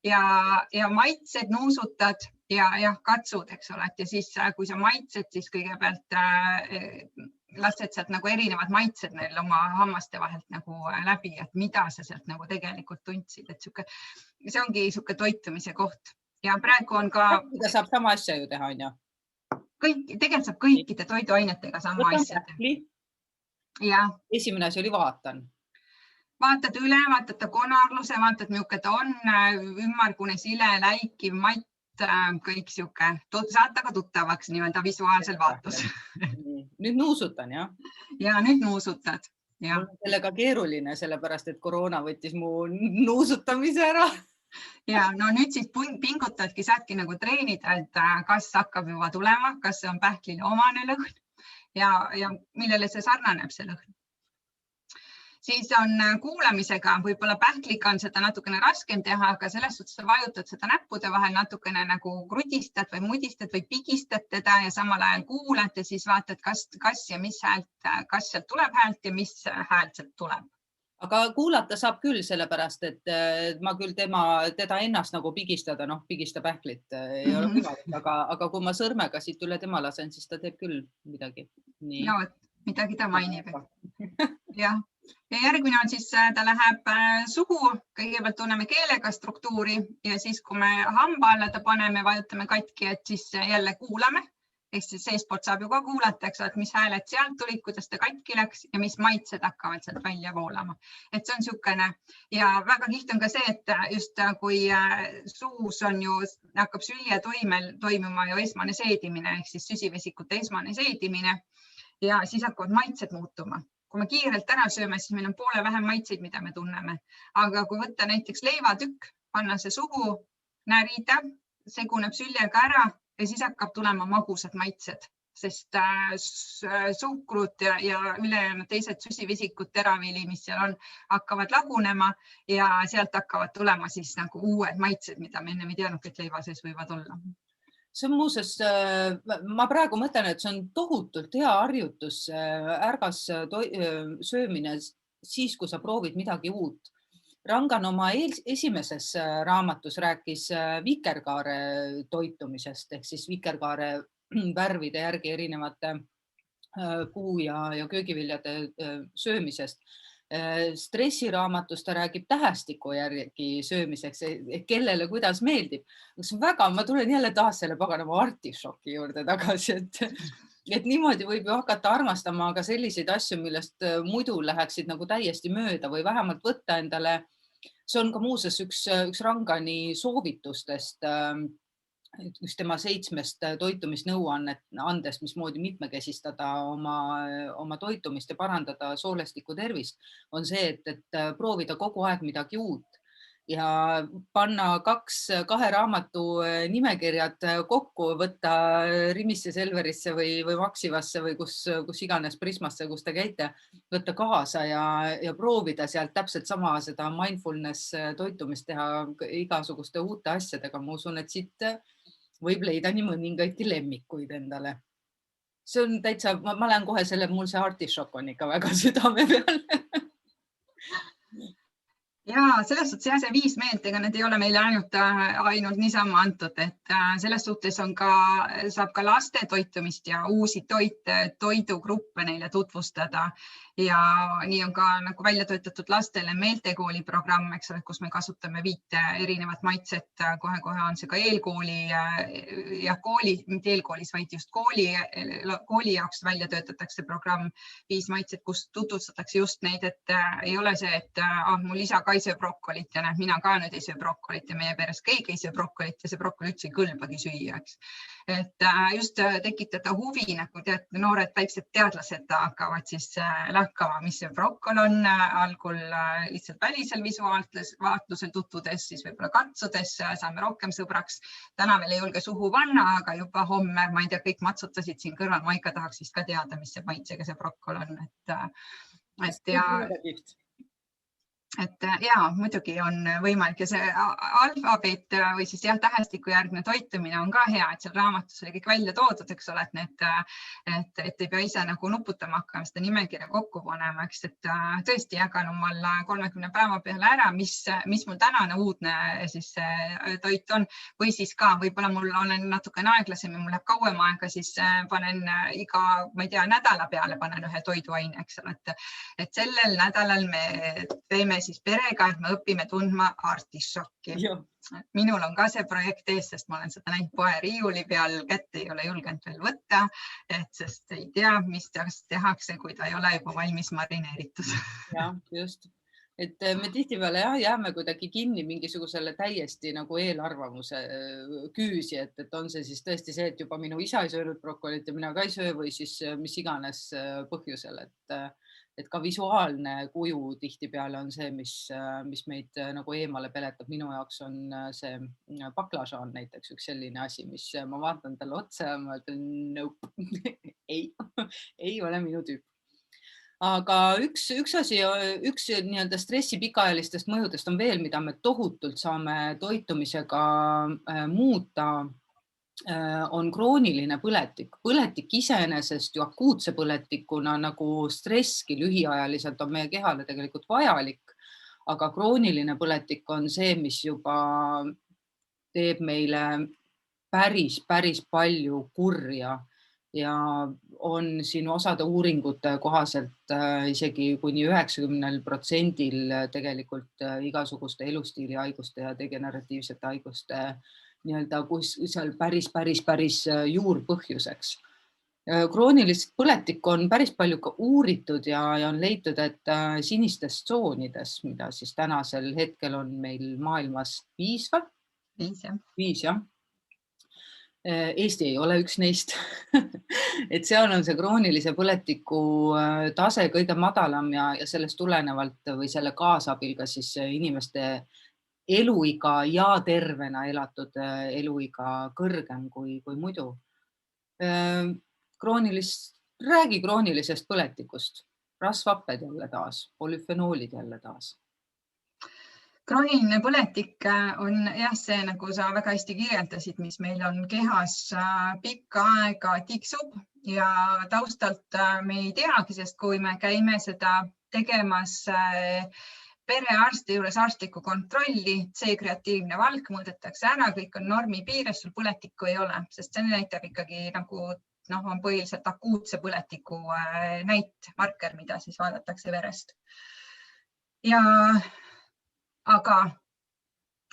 ja maitsed, nuusutad ja katsud, eks ole, ja siis kui sa maitsed, siis kõigepealt lased sealt nagu erinevad maitsed neil oma hammaste vahelt nagu läbi, et mida sa sealt nagu tegelikult tundsid, et see ongi niisugune toitumise koht ja praegu on ka. Ta saab sama asja ju teha, on ju? Tegelikult saab kõikide toiduainetega sama asja teha. Esimene asi oli vaatan. Vaatad üle, vaatad ta konarluse, vaatad milline ta on, ümmargune, sile, läikiv, matt, kõik siuke, saad aga tuttavaks nii-öelda visuaalsel vaatus. Nüüd nuusutan, jah? Ja nüüd nuusutad. Ja. Sellega keeruline, sellepärast, et koroona võttis mu nuusutamise ära. Ja no nüüd siis pingutadki, saadki nagu treenida, et kas hakkab juba tulema, kas see on pähklile omane lõhn ja millele see sarnaneb see lõhn. Siis on kuulamisega, võib-olla pähkliga on seda natukene raskem teha, aga selles suhtes sa vajutad seda näppude vahel natukene nagu krudistad või mudistad või pigistad teda ja samal ajal kuulad ja siis vaatad, kas ja mis häält, kas sealt tuleb häält ja mis häält sealt tuleb. Aga kuulata saab küll, sellepärast, et ma küll teda ennast nagu pigistada, pigista pähklit ei ole võimalik, aga kui ma sõrmega siit üle tema lasen, siis ta teeb küll midagi. Nii. No, midagi ta mainib. Jah. Ja järgmine on siis, ta läheb suhu, kõigepealt tunneme keelega struktuuri ja siis, kui me hamba alla ta paneme, vajutame katki, et siis jälle kuulame. Ehk siis seespoolt saab ju ka kuulata, eks, et mis hääled sealt tulid, kuidas ta katki läks ja mis maitsed hakkavad sealt välja voolama. Et see on niisugune ja väga lihtne on ka see, et just kui suus on ju, hakkab sülje toimuma ju esmane seedimine, ehk siis süsivesikute esmane seedimine ja siis hakkavad maitsed muutuma. Kui me kiirelt ära sööme, siis meil on poole vähem maitseid, mida me tunneme. Aga kui võtta näiteks leivatükk, panna see suhu, närida, seguneb süljega ära ja siis hakkab tulema magusad maitsed, sest suhkrut ja ülejäänud teised süsivesikud, teravili, mis seal on, hakkavad lagunema ja sealt hakkavad tulema siis nagu uued maitsed, mida me enne ei teadnud, et leiva sees võivad olla. See on muuseas, ma praegu mõtlen, et see on tohutult hea harjutus, ärgas söömine siis, kui sa proovid midagi uut. Rangan oma esimeses raamatus rääkis vikerkaare toitumisest, ehk siis vikerkaare värvide järgi erinevate puu- ja köögiviljade söömisest. Stressiraamatust ta räägib tähestiku järgi söömiseks, kellele kuidas meeldib. Ma tulen jälle taas selle paganama artišoki juurde tagasi, et niimoodi võib ju hakata armastama ka selliseid asju, millest muidu läheksid nagu täiesti mööda või vähemalt võtta endale. See on ka muuseas üks Rangani soovitustest, üks tema 7 toitumisnõuandest, mismoodi mitmekesistada oma toitumist ja parandada soolestiku tervist, on see, et proovida kogu aeg midagi uut ja panna 2 raamatu nimekirjad kokku, võtta Rimisse, Selverisse või Maxivasse või kus iganes Prismasse, kus te käite, võtta kaasa ja proovida sealt täpselt sama seda mindfulness toitumist teha igasuguste uute asjadega. Ma usun, et siit võib leida nii mõningaidki lemmikuid endale. See on täitsa, ma lähen kohe mul see artišok on ikka väga südame peal. Ja selles suhtes see 5 meelt, ega need ei ole meile ainult niisama antud, et selles suhtes saab ka laste toitumist ja uusi toidugruppe neile tutvustada. Ja nii on ka nagu välja töötatud lastele meeltekooli programm, eks ole, kus me kasutame 5 erinevat maitset. Kohe on see ka eelkooli ja kooli, mitte eelkoolis, vaid just kooli jaoks välja töötatakse programm 5 maitset, kus tutvustatakse just neid, et ei ole see, et mul isa ka ei söö brokkolit ja mina ka nüüd ei söö brokkolit ja meie peres keegi ei söö brokkolit ja see brokkoli üldse ei kõlbagi süüa, eks. Et just tekitada huvi, nagu noored väiksed teadlased hakkavad siis lahkama, mis see brokkol on, algul lihtsalt välisel visuaaltlusel tutvudes, siis võib-olla katsudes saame rohkem sõbraks. Täna veel ei julge suhu panna, aga juba homme, ma ei tea, kõik matsutasid siin kõrval, ma ikka tahaks vist ka teada, mis see maitsega see brokkol on. et ja muidugi on võimalik ja see alfabet või siis jah, tähestikujärgne toitumine on ka hea, et seal raamatus oli kõik välja toodud, eks ole, et ei pea ise nagu nuputama hakkama seda nimekirja kokku panema, eks, et tõesti jagan omal 30 päeva peale ära, mis mul tänane uudne siis toit on või siis ka võib-olla mul olen natukene aeglasem ja mul läheb kauem aega, siis panen iga, ma ei tea, nädala peale panen ühe toiduaine, eks ole, et sellel nädalal me teeme siis perega, et me õpime tundma artišokki. Minul on ka see projekt ees, sest ma olen seda näinud poe riiuli peal, kätte ei ole julgenud veel võtta, sest ei tea, mis tehakse, kui ta ei ole juba valmis marineeritud. Jah, just. Et me tihtipeale jääme kuidagi kinni mingisugusele täiesti nagu eelarvamuse küüsi, et on see siis tõesti see, et juba minu isa ei söönud brokolit ja mina ka ei söö või siis mis iganes põhjusel, et ka visuaalne kuju tihtipeale on see, mis meid nagu eemale peletab. Minu jaoks on see baklažaan näiteks üks selline asi, mis ma vaatan talle otsa ja ma ütlen, nope, ei ole minu tüüp. Aga üks asi, üks nii-öelda stressi pikaajalistest mõjudest on veel, mida me tohutult saame toitumisega muuta, on krooniline põletik. Põletik iseenesest ju akuutse põletikuna nagu stresski lühiajaliselt on meie kehale tegelikult vajalik, aga krooniline põletik on see, mis juba teeb meile päris palju kurja ja on siin osade uuringute kohaselt isegi kuni 90% tegelikult igasuguste elustiilihaiguste ja degeneratiivsete haiguste nii-öelda seal päris juurpõhjuseks. Kroonilist põletikku on päris palju ka uuritud ja on leitud, et sinistes tsoonides, mida siis tänasel hetkel on meil maailmas 5 või? 5, jah. Eesti ei ole üks neist. Et seal on see kroonilise põletiku tase kõige madalam ja sellest tulenevalt või selle kaasabil ka siis inimeste eluiga ja tervena elatud eluiga kõrgem kui muidu. Räägi kroonilisest põletikust. Rasvhapped jälle taas, polüfenoolid jälle taas. Krooniline põletik on jah see, nagu sa väga hästi kirjeldasid, mis meil on kehas pikka aega tiksub ja taustalt me ei teagi, sest kui me käime seda tegemas perearsti juures arstlikku kontrolli, C-kreatiivne valk mõõdetakse ära, kõik on normi piires, sul põletikku ei ole, sest see näitab ikkagi nagu on põhiliselt akuutse põletiku näitmarker, mida siis vaadatakse verest. Aga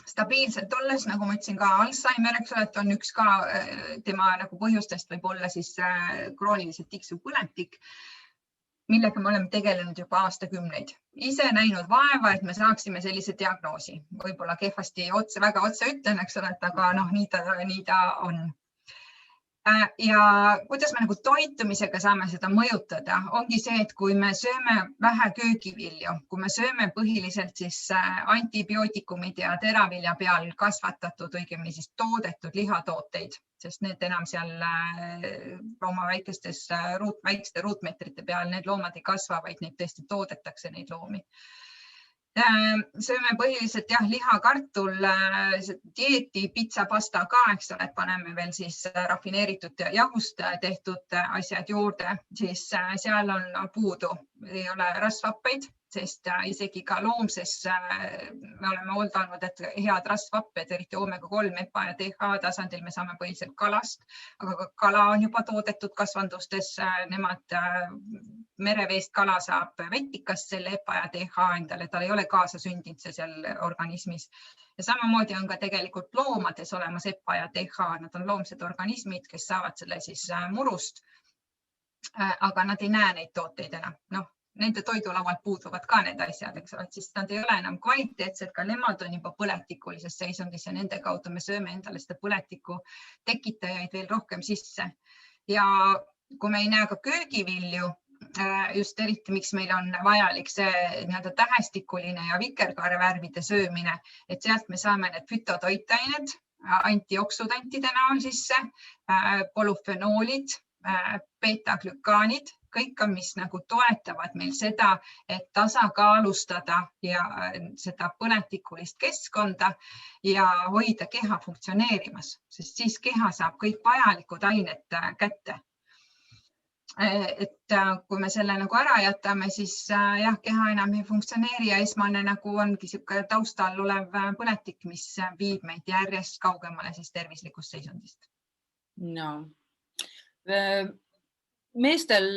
stabiilselt olles, nagu ma ütlesin ka Alzheimer, eks ole, et on üks ka tema nagu põhjustest võib olla siis krooniliselt tiksuv põletik, millega me oleme tegelenud juba aastakümneid. Ise näinud vaeva, et me saaksime sellise diagnoosi. Võib-olla kehvasti väga otse ütlen, eks ole, aga nii ta on. Ja kuidas me nagu toitumisega saame seda mõjutada, ongi see, et kui me sööme vähe köögivilju, kui me sööme põhiliselt siis antibiootikumid ja teravilja peal kasvatatud, õigemini siis toodetud lihatooteid, sest need enam seal looma väikeste ruutmeetrite peal, need loomad ei kasva, vaid neid tõesti toodetakse, neid loomi. Sööme põhiliselt liha, kartul, dieeti, pitsa, pasta ka, eks ole, et paneme veel siis rafineeritud jahust tehtud asjad juurde, siis seal on puudu, ei ole rasvhappeid, sest isegi ka loomses me oleme oodanud, et head rasvhapped, eriti omega-3, EPA ja DHA tasandil me saame põhiliselt kalast, aga kala on juba toodetud kasvandustes, nemad mereveest kala saab vetikast selle EPA ja DHA endale, tal ei ole kaasa sündinud see seal organismis. Ja samamoodi on ka tegelikult loomades olemas EPA ja DHA, nad on loomsed organismid, kes saavad selle siis murust, aga nad ei näe neid tooteid enam. Nende toidulaualt puuduvad ka need asjad, eks ole, siis nad ei ole enam kvaliteetsed, ka nemad on juba põletikulises seisundis ja nende kaudu me sööme endale seda põletiku tekitajaid veel rohkem sisse. Ja kui me ei näe ka köögivilju, just eriti, miks meil on vajalik see tähestikuline ja vikerkaarevärvide söömine, et sealt me saame need fütotoitained, antioksudantide näol sisse, polüfenoolid, beta-glükaanid, kõik on, mis nagu toetavad meil seda, et tasakaalustada ja seda põletikulist keskkonda ja hoida keha funktsioneerimas, sest siis keha saab kõik vajalikud ained kätte. Et kui me selle nagu ära jätame, siis jah, keha enam ei funktsioneeri ja esmane nagu ongi siuke taustal olev põletik, mis viib meid järjest kaugemale siis tervislikust seisundist. No. Meestel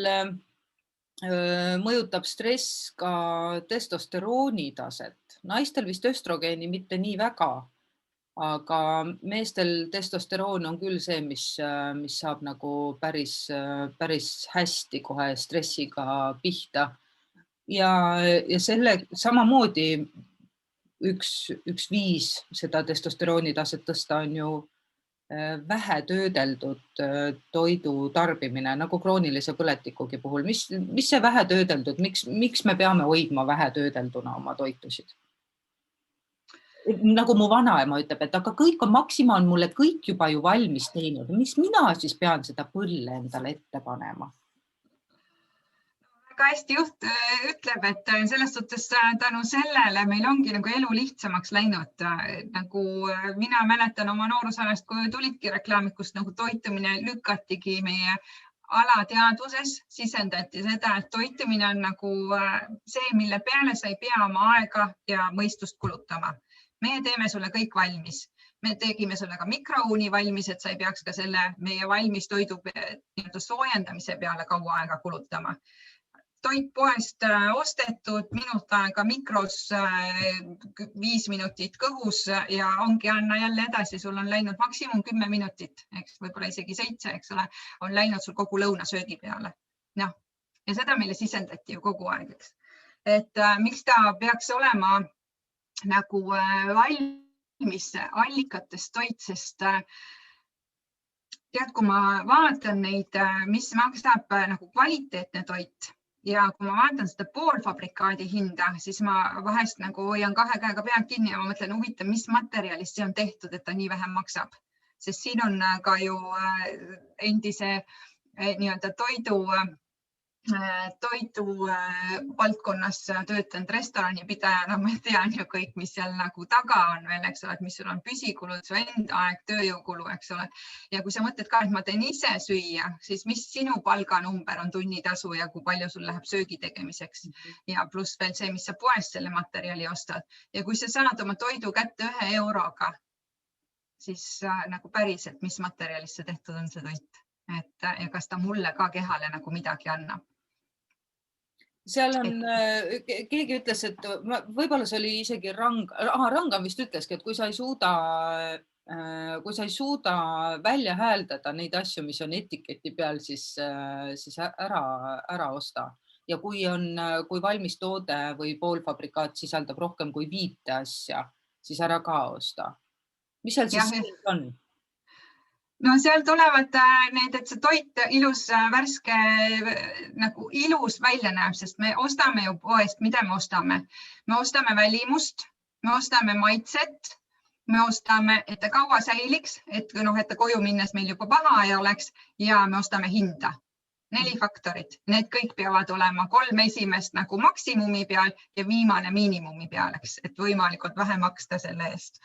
mõjutab stress ka testosterooni taset. Naistel vist östrogeeni mitte nii väga, aga meestel testosteroon on küll see, mis saab nagu päris hästi kohe stressiga pihta. Ja selle samamoodi üks viis seda testosterooni taset tõsta on ju vähe töödeldud toidu tarbimine, nagu kroonilise põletikugi puhul. Mis see vähe töödeldud, miks me peame hoidma vähe töödelduna oma toitusid? Nagu mu vanaema ütleb, et aga kõik on Maxima on mulle kõik juba ju valmis teinud. Miks mina siis pean seda põlle endale ette panema? Väga hästi juht ütleb, et selles suhtes tänu sellele meil ongi nagu elu lihtsamaks läinud. Nagu mina mäletan oma noorusajast, kui tulidki reklaamikust, nagu toitumine lükatigi meie alateadvuses, sisendati seda, et toitumine on nagu see, mille peale sa ei pea oma aega ja mõistust kulutama. Meie teeme sulle kõik valmis. Me tegime sulle ka mikrouuni valmis, et sa ei peaks ka selle meie valmis toidu soojendamise peale kaua aega kulutama. Toit poest ostetud, minut aega mikros, 5 minutit kõhus ja ongi anna jälle edasi. Sul on läinud maksimum 10 minutit, eks, võib-olla isegi 7, eks ole, on läinud sul kogu lõunasöögi peale. No, ja seda meile sisendati ju kogu aeg, eks. Et miks ta peaks olema nagu valmis allikatest toit, sest tead, kui ma vaatan neid, mis maksab nagu kvaliteetne toit ja kui ma vaatan seda poolfabrikaadi hinda, siis ma vahest nagu hoian 2 käega pead kinni ja ma mõtlen, huvitav, mis materjalist see on tehtud, et ta nii vähem maksab. Sest siin on ka ju endise nii-öelda toidu valdkonnas töötanud restoranipidajana, ma tean ju kõik, mis seal nagu taga on veel, eks ole, et mis sul on püsikulud, su enda aeg, tööjõukulu, eks ole. Ja kui sa mõtled ka, et ma teen ise süüa, siis mis sinu palganumber on tunnitasu ja kui palju sul läheb söögi tegemiseks ja pluss veel see, mis sa poest selle materjali ostad. Ja kui sa saad oma toidu kätte 1 euroga, siis nagu päriselt, mis materjalist see tehtud on see toit, et ja kas ta mulle ka kehale nagu midagi annab. Seal on, keegi ütles, et võib-olla see oli isegi Rangan vist ütleski, et kui sa ei suuda välja hääldada neid asju, mis on etiketi peal, siis ära osta. Ja kui valmis toode või poolfabrikaat sisaldab rohkem kui 5 asja, siis ära ka osta. Mis seal siis on? No seal tulevad need, et see toit ilus, värske, nagu ilus välja näeb, sest me ostame ju poest, mida me ostame? Me ostame välimust, me ostame maitset, me ostame, et ta kaua säiliks, et ta koju minnes meil juba paha ei oleks ja me ostame hinda. 4 faktorit, need kõik peavad olema 3 esimest nagu maksimumi peal ja viimane miinimumi peal, eks, et võimalikult vähe maksta selle eest.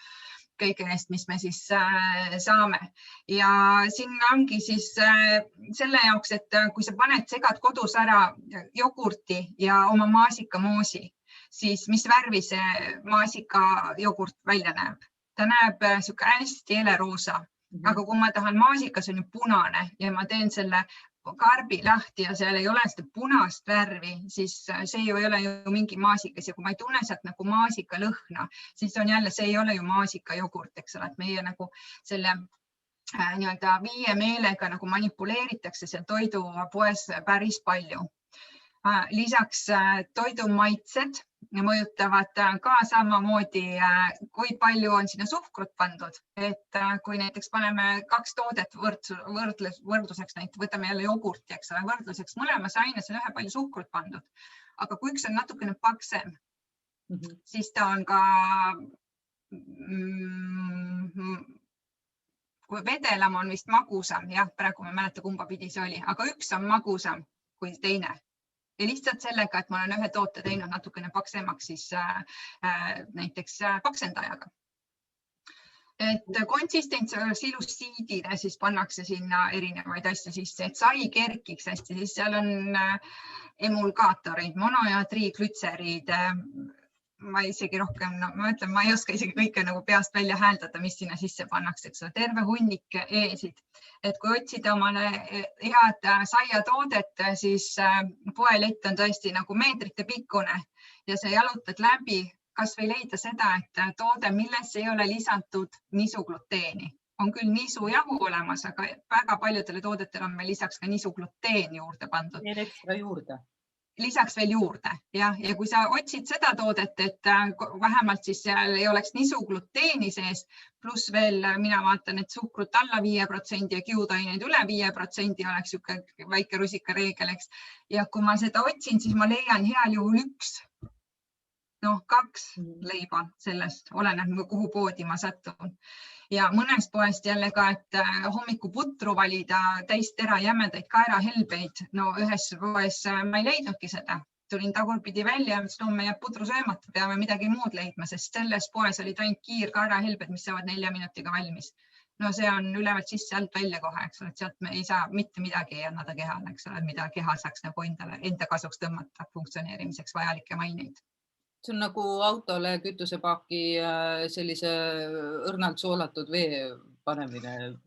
Kõige eest, mis me siis saame. Ja siin ongi siis selle jaoks, et kui sa segad kodus ära jogurti ja oma maasikамoosi, siis mis värvi see maasikajogurt välja näeb? Ta näeb siuke hästi heleroosa, aga kui ma tahan maasikas on ju punane ja ma teen selle karbi lahti ja seal ei ole seda punast värvi, siis see ju ei ole ju mingi maasikas ja kui ma ei tunne sealt nagu maasika lõhna, siis on jälle, see ei ole ju maasikajogurt, eks ole, et meie nagu selle nii-öelda viie meelega nagu manipuleeritakse seal toidupoes päris palju. Lisaks toidu maitsed mõjutavad ka samamoodi, kui palju on sinna suhkrut pandud, et kui näiteks paneme 2 toodet võrdluseks, võtame jälle jogurti, eks ole, võrdluseks mõlemas aines on ühe palju suhkrut pandud, aga kui üks on natukene paksem, siis ta on ka kui vedelam on vist magusam, jah, praegu ma ei mäleta, kumba pidi see oli, aga üks on magusam kui teine. Ja lihtsalt sellega, et ma olen ühe toote teinud natukene paksemaks siis näiteks paksendajaga. Et konsistentsi silussiidile siis pannakse sinna erinevaid asju sisse, et sai kerkiks hästi, siis seal on emulgaatorid, mono- ja triglütseriid. Ma isegi rohkem, ma ütlen, ma ei oska isegi kõike nagu peast välja hääldada, mis sinna sisse pannakse, eks ole, terve hunnik eesid. Et kui otsida omale head saiatoodet, siis poelett on tõesti nagu meetrite pikkune ja sa jalutad läbi, kas või leida seda, et toode, milles ei ole lisantud nisugluteeni. On küll nisujahu olemas, aga väga paljudele toodetele on meil lisaks ka nisugluteen juurde pandud. Veel ekstra juurde. Lisaks veel juurde, jah. Ja kui sa otsid seda toodet, et vähemalt siis seal ei oleks nisugluteeni sees, pluss veel mina vaatan, et suhkrut alla 5% ja kiudaineid üle 5% oleks siuke väike rusikareegel, eks. Ja kui ma seda otsin, siis ma leian heal juhul 2 leiba sellest, oleneb kuhu poodi ma satun. Ja mõnest poest jälle ka, et hommikuputru valida täistera jämedaid kaerahelbeid. No ühes poes ma ei leidnudki seda. Tulin tagurpidi välja, et me jääb pudru söömata, peame midagi muud leidma, sest selles poes olid ainult kiirkaerahelbed, mis saavad 4 minutiga valmis. No see on ülevalt sisse alt välja kohe, eks ole, et sealt me ei saa mitte midagi annada kehale, eks ole, mida keha saaks nagu enda kasuks tõmmata funktsioneerimiseks vajalikke maineid. See on nagu autole kütusepaaki sellise õrnalt soolatud vee panemine.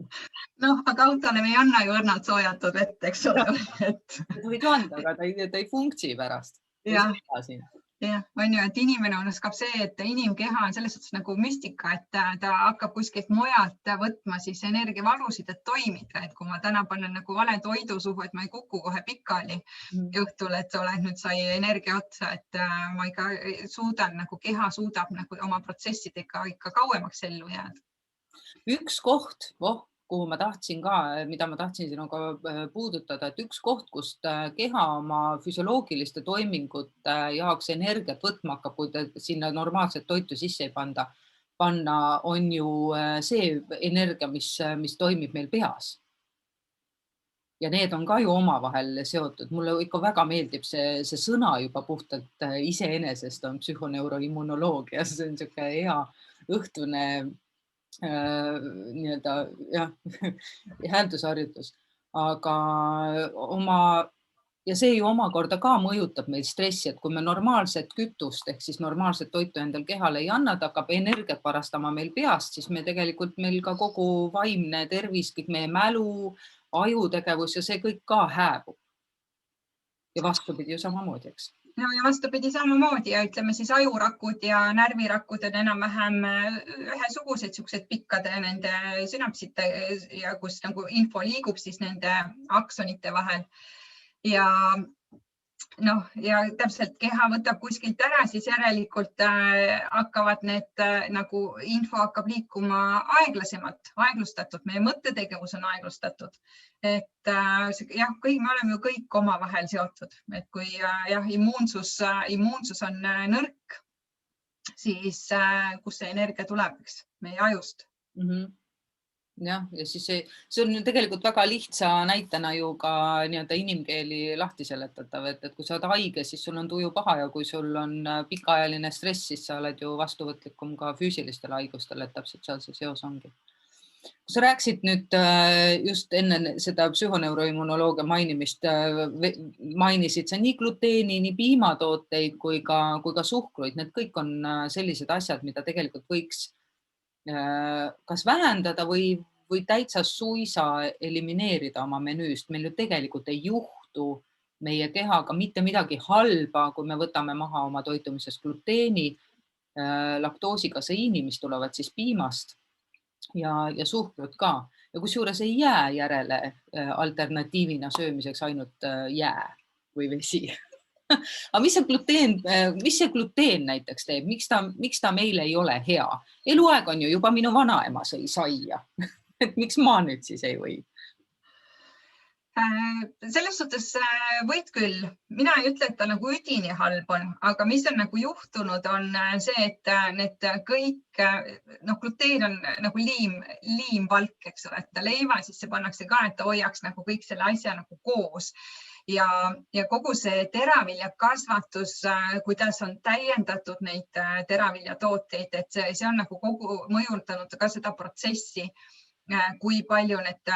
Noh, aga autole me ei anna ju õrnalt soojatud vett, eks ole. Võid anda, aga ta ei funktsi pärast. Jah, on ju, et inimene oskab see, et inimkeha on selles suhtes nagu müstika, et ta hakkab kuskilt mujalt võtma siis energiavarusid, et toimida. Et kui ma täna panen nagu vale toidu suhu, et ma ei kuku kohe pikali õhtul, et nüüd sai energia otsa, et ma ikka suudan, nagu keha suudab nagu oma protsessidega ikka kauemaks ellu jääda. Üks koht, kuhu ma tahtsin ka, mida ma tahtsin sinuga puudutada, et üks koht, kust keha oma füsioloogiliste toimingute jaoks energiat võtma hakkab, kui ta sinna normaalset toitu sisse ei panna, on ju see energia, mis toimib meil peas. Ja need on ka ju omavahel seotud. Mulle ikka väga meeldib see sõna juba puhtalt iseenesest on psühhoneuroimmunoloogia. See on niisugune hea õhtune hääldusharjutus, aga ja see ju omakorda ka mõjutab meil stressi, et kui me normaalset kütust ehk siis normaalset toitu endal kehale ei anna, ta hakkab energiat varastama meil peast, siis me tegelikult meil ka kogu vaimne tervis, kõik meie mälu, ajutegevus ja see kõik ka hääbub. Ja vastupidi ju samamoodi, eks? No ja vastupidi samamoodi ja ütleme siis ajurakud ja närvirakud on enam-vähem ühesugused siuksed pikkade nende sünapsite ja kus nagu info liigub siis nende aksonite vahel. Ja täpselt keha võtab kuskilt ära, siis järelikult hakkavad need nagu info hakkab liikuma aeglustatud, meie mõttetegevus on aeglustatud. Et jah, me oleme ju kõik omavahel seotud, et kui immuunsus on nõrk, siis kus see energia tuleb, eks, meie ajust. Jah, ja siis see on tegelikult väga lihtsa näitena ju ka inimkeeli lahti seletatav, et kui sa oled haige, siis sul on tuju paha ja kui sul on pikaajaline stress, siis sa oled ju vastuvõtlikum ka füüsilistele haigustele, et täpselt seal see seos ongi. Kui sa rääksid nüüd just enne seda psühhoneuroimmunoloogia mainimist, mainisid sa nii gluteeni, nii piimatooteid kui ka suhkruid, need kõik on sellised asjad, mida tegelikult võiks kas vähendada või täitsa suisa elimineerida oma menüüst. Meil ju tegelikult ei juhtu meie kehaga mitte midagi halba, kui me võtame maha oma toitumisest gluteeni, laktoosi, kaseiini, mis tulevad siis piimast ja suhkrut ka. Ja kusjuures ei jää järele alternatiivina söömiseks ainult jää või vesi. Aga mis see gluteen näiteks teeb? Miks ta meile ei ole hea? Eluaeg on ju juba minu vanaema sõi saia. Et miks ma nüüd siis ei või? Selles suhtes võid küll. Mina ei ütle, et ta nagu üdini halb on, aga mis on nagu juhtunud on see, et need kõik, gluteen on nagu liimvalk, eks ole, et ta leiva, siis see pannakse ka, et ta hoiaks nagu kõik selle asja nagu koos. ja kogu see teraviljakasvatus, kuidas on täiendatud neid teraviljatooteid, et see on nagu mõjutanud ka seda protsessi, kui palju need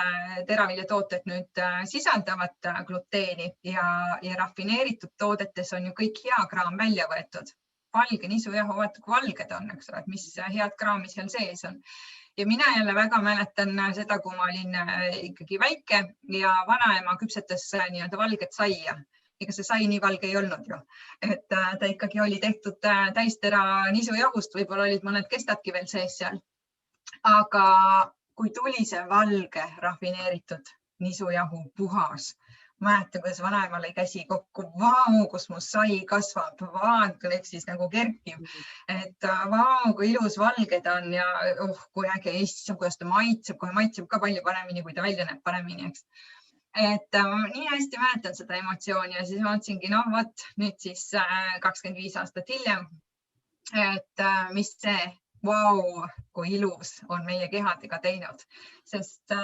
teraviljatooted nüüd sisaldavad gluteeni ja rafineeritud toodetes on ju kõik hea kraam välja võetud. Valge nisujahu, vaata kui valged on, eks ole, et mis head kraami seal sees on. Ja mina jälle väga mäletan seda, kui ma olin ikkagi väike ja vanaema küpsetas nii-öelda valget saia. Ega see sai nii valge ei olnud ju, et ta ikkagi oli tehtud täistera nisujahust, võib-olla olid mõned kestadki veel sees seal. Aga kui tuli see valge rafineeritud nisujahu puhas, mäletan, kuidas vanaema lõi käsi kokku, vau, kus mu sai kasvab, vaatan, eks siis nagu kerkib, et vau, kui ilus valged on ja kui äge, issam, kuidas ta maitseb, kohe maitseb ka palju paremini, kui ta välja näeb paremini, eks. Et nii hästi mäletan seda emotsiooni ja siis mõtlesingi, no vot, nüüd siis 25 aastat hiljem, et mis see, vau, kui ilus on meie kehadega teinud, sest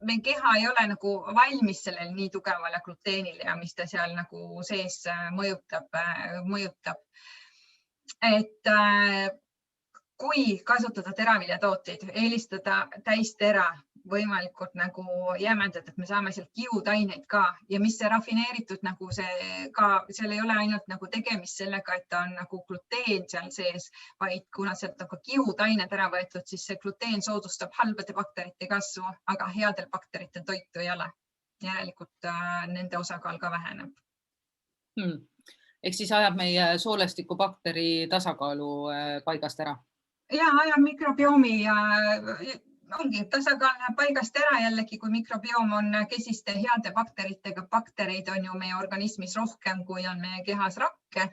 meie keha ei ole nagu valmis sellel nii tugevale gluteenile ja mis ta seal nagu sees mõjutab. Et kui kasutada teraviljatooteid, eelistada täistera võimalikult nagu jämedad, et me saame sealt kiudaineid ka ja mis see rafineeritud nagu see ka, seal ei ole ainult nagu tegemist sellega, et ta on nagu gluteen seal sees, vaid kuna sealt on ka kiudained ära võetud, siis see gluteen soodustab halbade bakterite kasvu, aga headel bakteritel toitu ei ole. Järelikult nende osakaal ka väheneb. Ehk siis ajab meie soolestikubakteri tasakaalu paigast ära? Ja ajab mikrobiomi ja ongi tasakaal paigast ära jällegi, kui mikrobioom on kesiste heade bakteritega. Baktereid on ju meie organismis rohkem, kui on meie kehas rakke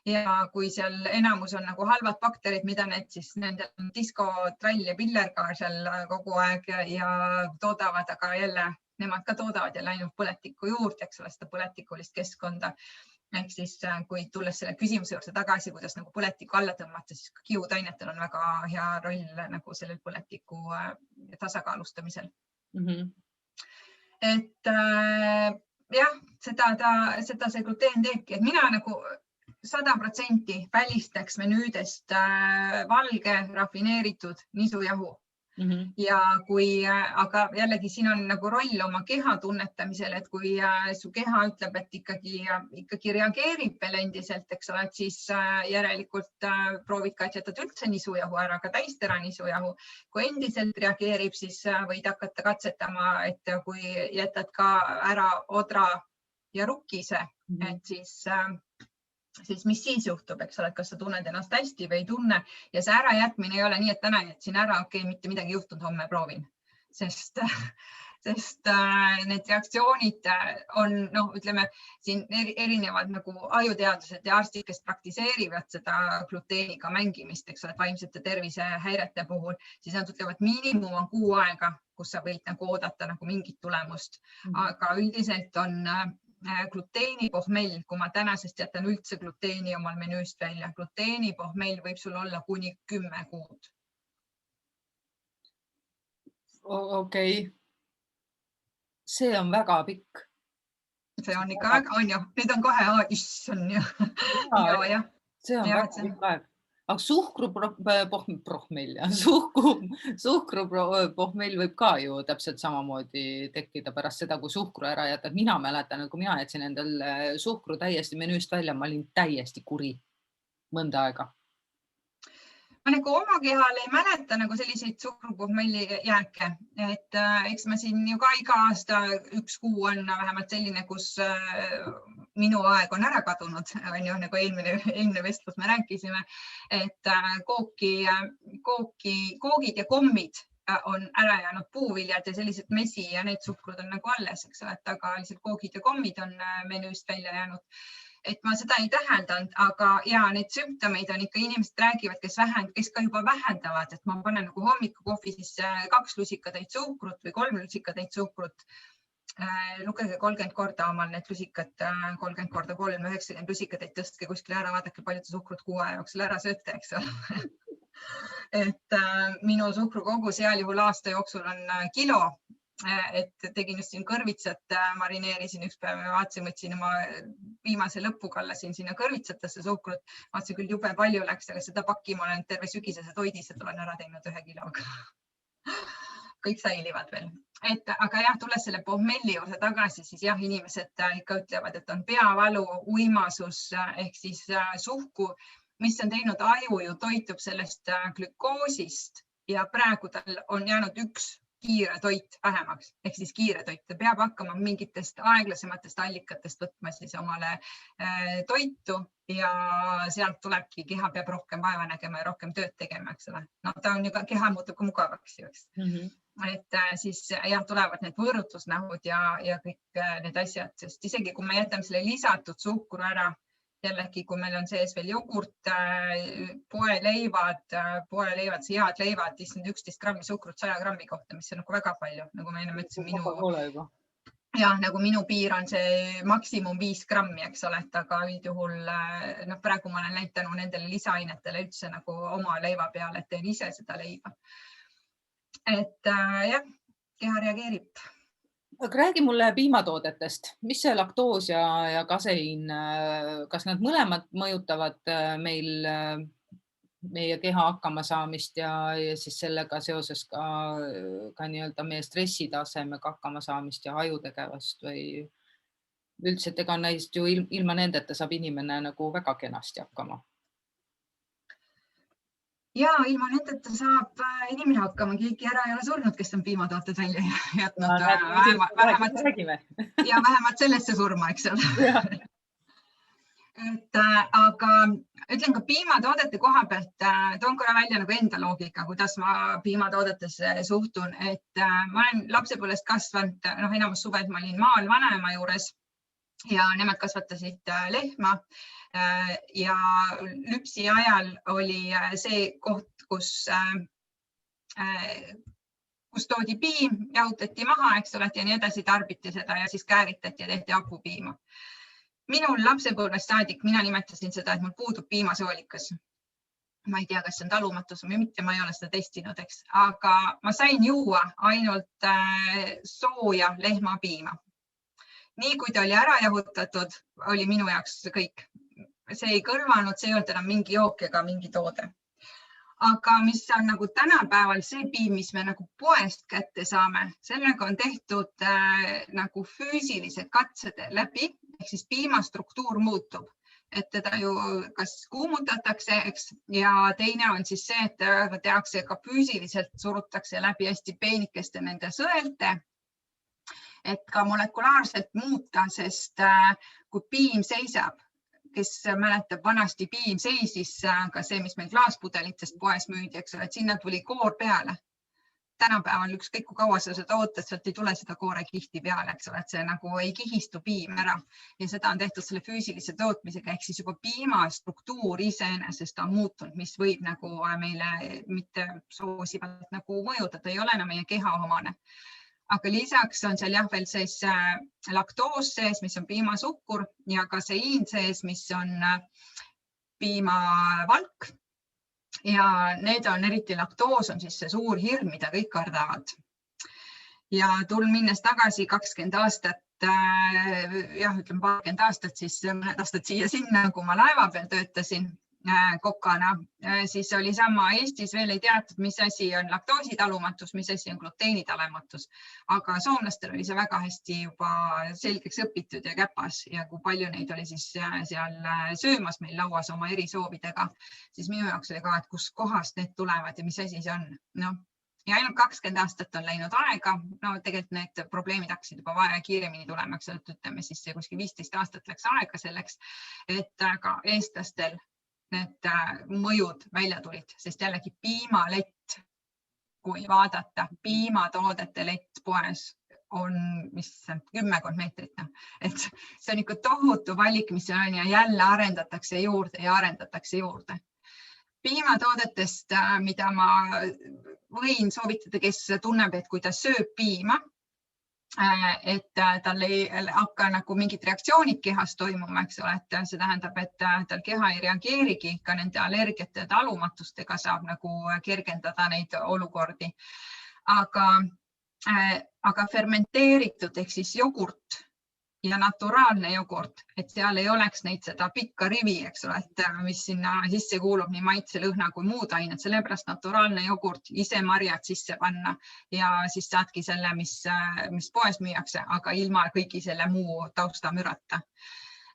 ja kui seal enamus on nagu halvad bakterid, mida need siis nendel on disko, trall ja pillergaar seal kogu aeg ja toodavad, aga jälle nemad ka toodavad jälle ainult põletikku juurde, eks ole, seda põletikulist keskkonda. Ehk siis, kui tulles selle küsimuse juurde tagasi, kuidas nagu põletiku alla tõmmata, siis kiudainetel on väga hea roll nagu sellel põletiku tasakaalustamisel. Et jah, seda see gluteen teebki, et mina nagu 100% välistaks menüüdest valge rafineeritud nisujahu. Ja aga jällegi siin on nagu roll oma keha tunnetamisel, et kui su keha ütleb, et ikkagi reageerib veel endiselt, eks ole, et siis järelikult proovid ka, et jätad üldse nisujahu ära, ka täistera nisujahu. Kui endiselt reageerib, siis võid hakata katsetama, et kui jätad ka ära odra ja rukkise, et siis mis siis juhtub, eks ole, et kas sa tunned ennast hästi või ei tunne ja see ärajätmine ei ole nii, et täna jätsin ära, okei, mitte midagi juhtunud, homme proovin, sest need reaktsioonid on, ütleme, siin erinevad nagu ajuteadlased ja arstid, kes praktiseerivad seda gluteeniga mängimist, eks ole, et vaimsete tervisehäirete puhul, siis nad ütlevad, miinimum on 6 aega, kus sa võid nagu oodata nagu mingit tulemust, aga üldiselt on gluteenipohmell, kui ma tänasest jätan üldse gluteeni omal menüüst välja, gluteenipohmell võib sul olla kuni 10 kuud. Okei. See on väga pikk. See on ikka väga, on ju. Nüüd on kohe, issand ju. See on väga pikk aeg. Aga suhkrupohmell võib ka ju täpselt samamoodi tekkida pärast seda, kui suhkru ära jätad. Mina mäletan, kui mina jätsin endal suhkru täiesti menüüst välja, ma olin täiesti kuri mõnda aega. Ma nagu oma kehal ei mäleta nagu selliseid suhkrupohmelli jääke, et eks ma siin ju ka iga aasta 1 kuu on vähemalt selline, kus minu aeg on ära kadunud, on ju, nagu eelmine vestlus me rääkisime, et koogid ja kommid on ära jäänud puuviljad ja sellised mesi ja need suhkrud on nagu alles, eks ole, et aga lihtsalt koogid ja kommid on menüüst välja jäänud. Et ma seda ei täheldanud, aga ja need sümptomeid on ikka inimesed räägivad, kes ka juba vähendavad, et ma panen nagu hommikukohvi siis 2 lusikatäit suhkrut või 3 lusikatäit suhkrut. Lugege 30 korda omal need lusikad, 30 korda 3, 90 lusikatäit tõstke kuskile ära, vaadake palju suhkrut 6 aja jooksul ära sööte, eks ole. Et minu suhkrukogus heal juhul aasta jooksul on kilo et tegin just siin kõrvitsat, marineerisin üks päev ja vaatasin, võtsin oma viimase lõppu, kallasin sinna kõrvitsatesse suhkrut. Vaatasin küll jube palju läks, aga seda pakki ma olen terve sügisese toidised olen ära teinud 1 kiloga. Kõik säilivad veel. Aga jah, tulles selle pohmelli juurde tagasi, siis jah, inimesed ikka ütlevad, et on peavalu, uimasus ehk siis suhku, mis on teinud aju ju toitub sellest glükoosist ja praegu tal on jäänud üks kiire toit vähemaks, ehk siis kiire toit. Ta peab hakkama mingitest aeglasematest allikatest võtma siis omale toitu ja sealt tulebki, keha peab rohkem vaeva nägema ja rohkem tööd tegema, eks ole. No ta on ju ka, keha muutub ka mugavaks ju, eks. Et siis jah, tulevad need võõrutusnähud ja kõik need asjad, sest isegi kui me jätame selle lisatud suhkru ära, jällegi, kui meil on sees veel jogurt, poeleivad, head leivad, 11 grammi suhkrut 100 grammi kohta, mis on nagu väga palju, nagu ma enne ütlesin, nagu minu piir on see maksimum 5 grammi, eks ole, aga üldjuhul praegu ma olen näinud tänu nendele lisaainetele üldse nagu oma leiva peale, et teen ise seda leiva. Et jah, keha reageerib. Aga räägi mulle piimatoodetest, mis see laktoos ja kaseiin, kas nad mõlemad mõjutavad meil meie keha hakkama saamist ja siis sellega seoses ka nii-öelda meie stressitasemega hakkama saamist ja ajutegevust või üldse, et ega neist ju ilma nendeta saab inimene nagu väga kenasti hakkama? Ja ilma nendeta saab inimene hakkama, keegi ära ei ole surnud, kes on piimatooted välja jätnud. Vähemalt sellesse surma, eks ole. Aga ütlen ka piimatoodete koha pealt, toon korra välja nagu enda loogika, kuidas ma piimatoodetesse suhtun. Et ma olen lapsepõlvest kasvanud, enamus suved ma olin maal vanaema juures ja nemad kasvatasid lehma. Ja lüpsi ajal oli see koht, kus toodi piim, jahutati maha, eks ole, ja nii edasi tarbiti seda ja siis kääritati ja tehti hapupiima. Minul lapsepõlvest saadik, mina nimetasin seda, et mul puudub piimasoolikas. Ma ei tea, kas see on talumatus või mitte, ma ei ole seda testinud, eks. Aga ma sain juua ainult sooja lehmapiima. Nii kui ta oli ära jahutatud, oli minu jaoks kõik. See ei kõrvanud, see ei olnud enam mingi jook ega mingi toode. Aga mis on nagu tänapäeval see piim, mis me nagu poest kätte saame, sellega on tehtud nagu füüsilised katsed läbi, ehk siis piimastruktuur muutub. Et teda ju kas kuumutatakse, eks, ja teine on siis see, et tehakse ka füüsiliselt surutakse läbi hästi peenikeste nende sõelte, et ka molekulaarselt muuta, sest kui piim seisab, kes mäletab vanasti piim seisis, ka see, mis meil klaaspudelitest poes müüdi, eks ole, et sinna tuli koor peale. Tänapäeval ükskõik kui kaua sa seda ootad, sealt ei tule seda koore kihti peale, eks ole, et see nagu ei kihistu piim ära. Ja seda on tehtud selle füüsilise tootmisega, ehk siis juba piimastruktuur iseenesest on muutunud, mis võib nagu meile mitte soosivalt nagu mõjutada, ei ole enam meie keha omane. Aga lisaks on seal jah veel siis laktoos sees, mis on piimasuhkur ja kaseiin sees, mis on piimavalk. Ja need on eriti laktoos on siis see suur hirm, mida kõik kardavad. Ja minnes tagasi 20 aastat, jah, ütleme 20 aastat, siis mõned aastad siia-sinna, kui ma laeva peal töötasin kokana, siis oli sama Eestis veel ei teatud, mis asi on laktoositalumatus, mis asi on gluteenitalumatus. Aga soomlastel oli see väga hästi juba selgeks õpitud ja käpas ja kui palju neid oli siis seal söömas meil lauas oma eri soovidega, siis minu jaoks oli ka, et kus kohast need tulevad ja mis asi see on. No. Ja ainult 20 aastat on läinud aega, no tegelikult need probleemid hakkasid juba vaja kiiremini tulema, et ütleme siis kuskil 15 aastat läks aega selleks, et ka eestlastel need mõjud välja tulid, sest jällegi piimalett, kui vaadata, piimatoodete lett poes on, mis on 10 meetrit. Et see on ikka tohutu valik, mis on ja jälle arendatakse juurde. Piimatoodetest, mida ma võin soovitada, kes tunneb, et kui ta sööb piima, et tal ei hakka nagu mingid reaktsioonid kehas toimuma, eks ole, et see tähendab, et tal keha ei reageerigi, ka nende allergiate ja talumatustega saab nagu kergendada neid olukordi. Aga aga fermenteeritud ehk siis jogurt ja naturaalne jogurt, et seal ei oleks neid seda pikka rivi, eks ole, et mis sinna sisse kuulub nii maitse, lõhna kui muud ained, sellepärast naturaalne jogurt, ise marjad sisse panna ja siis saadki selle, mis poes müüakse, aga ilma kõigi selle muu taustamürata.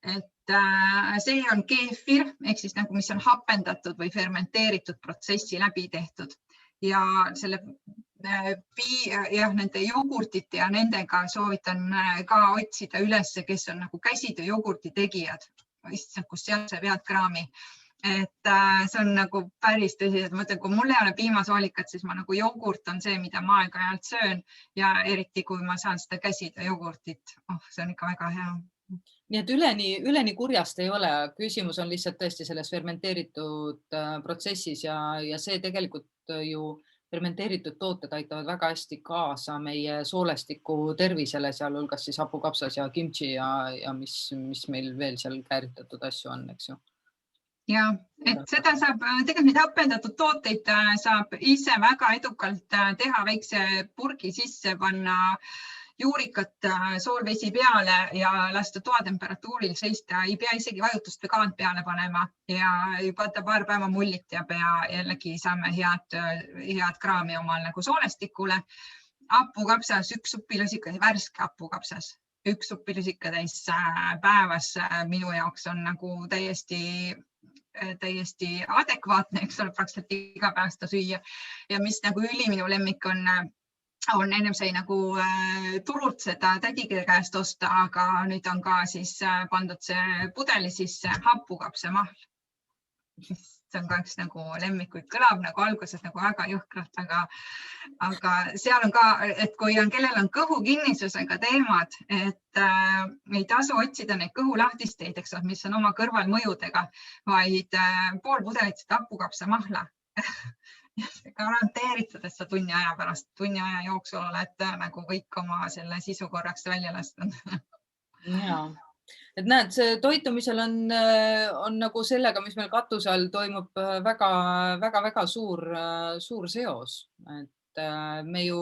Et see on keefir, ehk siis nagu, mis on hapendatud või fermenteeritud protsessi läbi tehtud ja selle nende jogurtite ja nendega soovitan ka otsida üles, kes on nagu käsitööjogurti tegijad, kus seal see vead kraami. Et see on nagu päris tõsiselt, ma mõtlen, kui mul ei ole piimasoolikat, siis ma nagu jogurt on see, mida ma aeg-ajalt söön ja eriti, kui ma saan seda käsitööjogurtit, see on ikka väga hea. Nii et üleni kurjast ei ole, küsimus on lihtsalt tõesti selles fermenteeritud protsessis ja see tegelikult ju fermenteeritud tooted aitavad väga hästi kaasa meie soolestiku tervisele, sealhulgas siis hapukapsas ja kimchi ja mis meil veel seal kääritatud asju on, eks ju. Ja, et seda saab, tegelikult neid hapendatud tooteid saab ise väga edukalt teha, väikse purgi sisse panna juurikat soolvesi peale ja lasta toatemperatuuril seista, ei pea isegi vajutust või kaant peale panema ja juba paar päeva mullitab ja jällegi saame head kraami omal nagu soolestikule. Hapukapsas, üks supilusika, värske hapukapsas, üks supilusika täis päevas minu jaoks on nagu täiesti adekvaatne, eks ole, praktiliselt iga päev seda süüa ja mis nagu minu lemmik on ennem sai nagu turult seda tädige käest osta, aga nüüd on ka siis pandud see pudeli sisse hapukapsamahl. See on ka üks nagu lemmikuid, kõlab nagu alguses nagu väga jõhkralt, aga seal on ka, et kui kellel on kõhukinnisusega teemad, et ei tasu otsida neid kõhulahtisteid, eks, mis on oma kõrvalmõjudega, vaid pool pudelit seda hapukapsamahla. Garanteeritud, et sa tunni aja jooksul oled nagu kõik oma selle sisu korraks välja lastud. Jaa. Et näed, see toitumisel on nagu sellega, mis meil katuse all toimub väga suur seos. Et me ju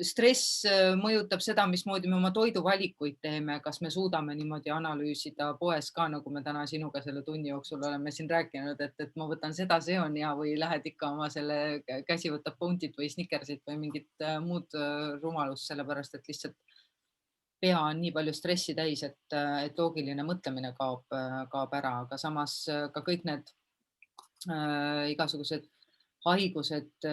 stress mõjutab seda, mismoodi me oma toiduvalikuid teeme, kas me suudame niimoodi analüüsida poes ka, nagu me täna sinuga selle tunni jooksul oleme siin rääkinud, et ma võtan seda, see on hea või lähed ikka oma selle käsi võtab Bounty't või Snickersit või mingit muud rumalust, sellepärast, et lihtsalt pea on nii palju stressi täis, et loogiline mõtlemine kaob ära, aga samas ka kõik need igasugused haigused,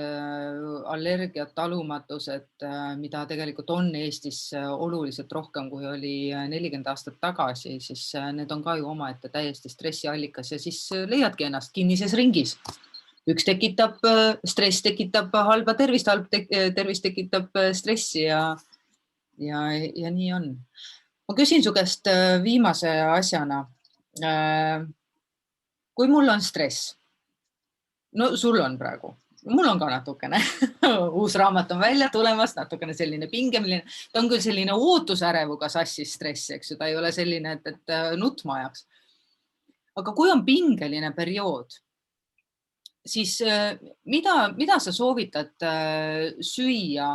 allergiad, talumatused, mida tegelikult on Eestis oluliselt rohkem, kui oli 40 aastat tagasi, siis need on ka ju omaette täiesti stressiallikas ja siis leiadki ennast kinnises ringis. Üks stress tekitab halba tervist, halb tervist tekitab stressi ja nii on. Ma küsin su käest viimase asjana. Kui mul on stress, no sul on praegu, mul on ka natukene, uus raamat on välja tulemas, natukene selline pingemeline, ta on küll selline ootusärevuga sassis stress, eks ju, ta ei ole selline, et nutma ajaks. Aga kui on pingeline periood, siis mida sa soovitad süüa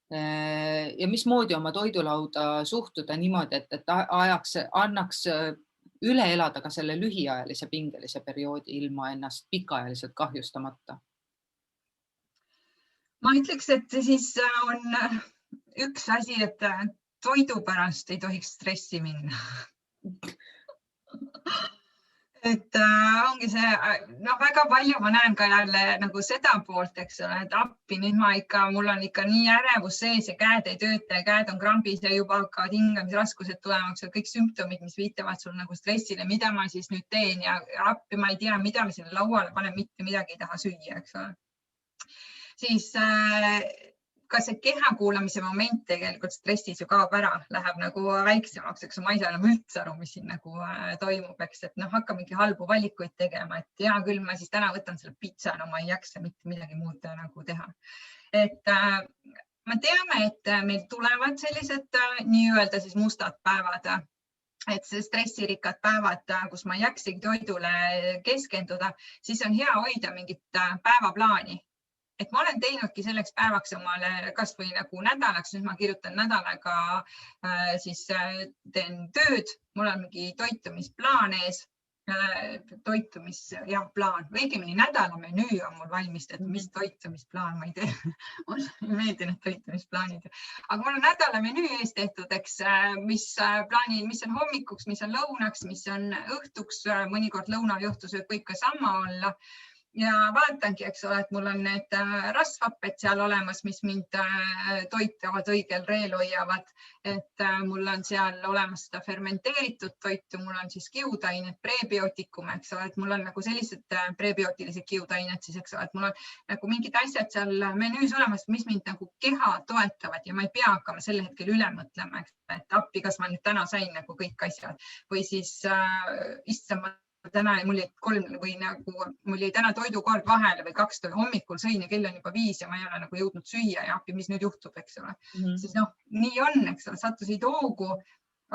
ja mismoodi oma toidulauda suhtuda niimoodi, et annaks üle elada ka selle lühiajalise pingelise perioodi ilma ennast pikaajaliselt kahjustamata? Ma ütleks, et siis on üks asi, et toidu pärast ei tohiks stressi minna. Et ongi see, väga palju ma näen ka jälle nagu seda poolt, eks ole, et appi, nüüd mul on ikka nii ärevus sees ja käed ei tööta ja käed on krambis ja juba hakkavad hingamisraskused tulemaks ja kõik sümptomid, mis viitavad sul nagu stressile, mida ma siis nüüd teen ja appi, ma ei tea, mida me selle lauale panen, mitte midagi ei taha süüa, eks ole. Siis ka see keha kuulamise moment tegelikult stressis ju kaob ära, läheb nagu väiksemaks, eks ma ei saa enam üldse aru, mis siin nagu toimub, eks, et hakkamegi halbu valikuid tegema, et hea küll, ma siis täna võtan selle pitsa, no ma ei jaksa mitte midagi muud nagu teha. Et me teame, et meil tulevad sellised nii-öelda siis mustad päevad, et see stressirikkad päevad, kus ma ei jaksagi toidule keskenduda, siis on hea hoida mingit päevaplaani. et ma olen teinudki selleks päevaks omale kasvõi nagu nädalaks, nüüd ma kirjutan nädalaga siis teen tööd, mul on mingi toitumisplaan ees, plaan, õigemini nädalamenüü on mul valmistatud, mis toitumisplaan, ma ei tea, mulle ei meeldi need toitumisplaanid, aga mul on nädalamenüü ees tehtud, eks, mis on hommikuks, mis on lõunaks, mis on õhtuks, mõnikord lõuna või õhtusöök võib ka sama olla. Ja vaatangi, eks ole, et mul on need rasvapped seal olemas, mis mind toitavad õigel reel hoiavad, et mul on seal olemas seda fermenteeritud toitu, mul on siis kiudainet, prebiootikum, eks ole, et mul on nagu sellised prebiootilised kiudainet siis, eks ole, et mul on nagu mingid asjad seal menüüs olemas, mis mind nagu keha toetavad ja ma ei pea hakkama sel hetkel üle mõtlema, et appi, kas ma nüüd täna sain nagu kõik asjad või siis issand, täna mul jäi täna toidukord vahele või 2 hommikul sõin ja kell on juba 5 ja ma ei ole nagu jõudnud süüa ja appi, mis nüüd juhtub, eks ole. Siis nii on, eks ole, sattusid hoogu,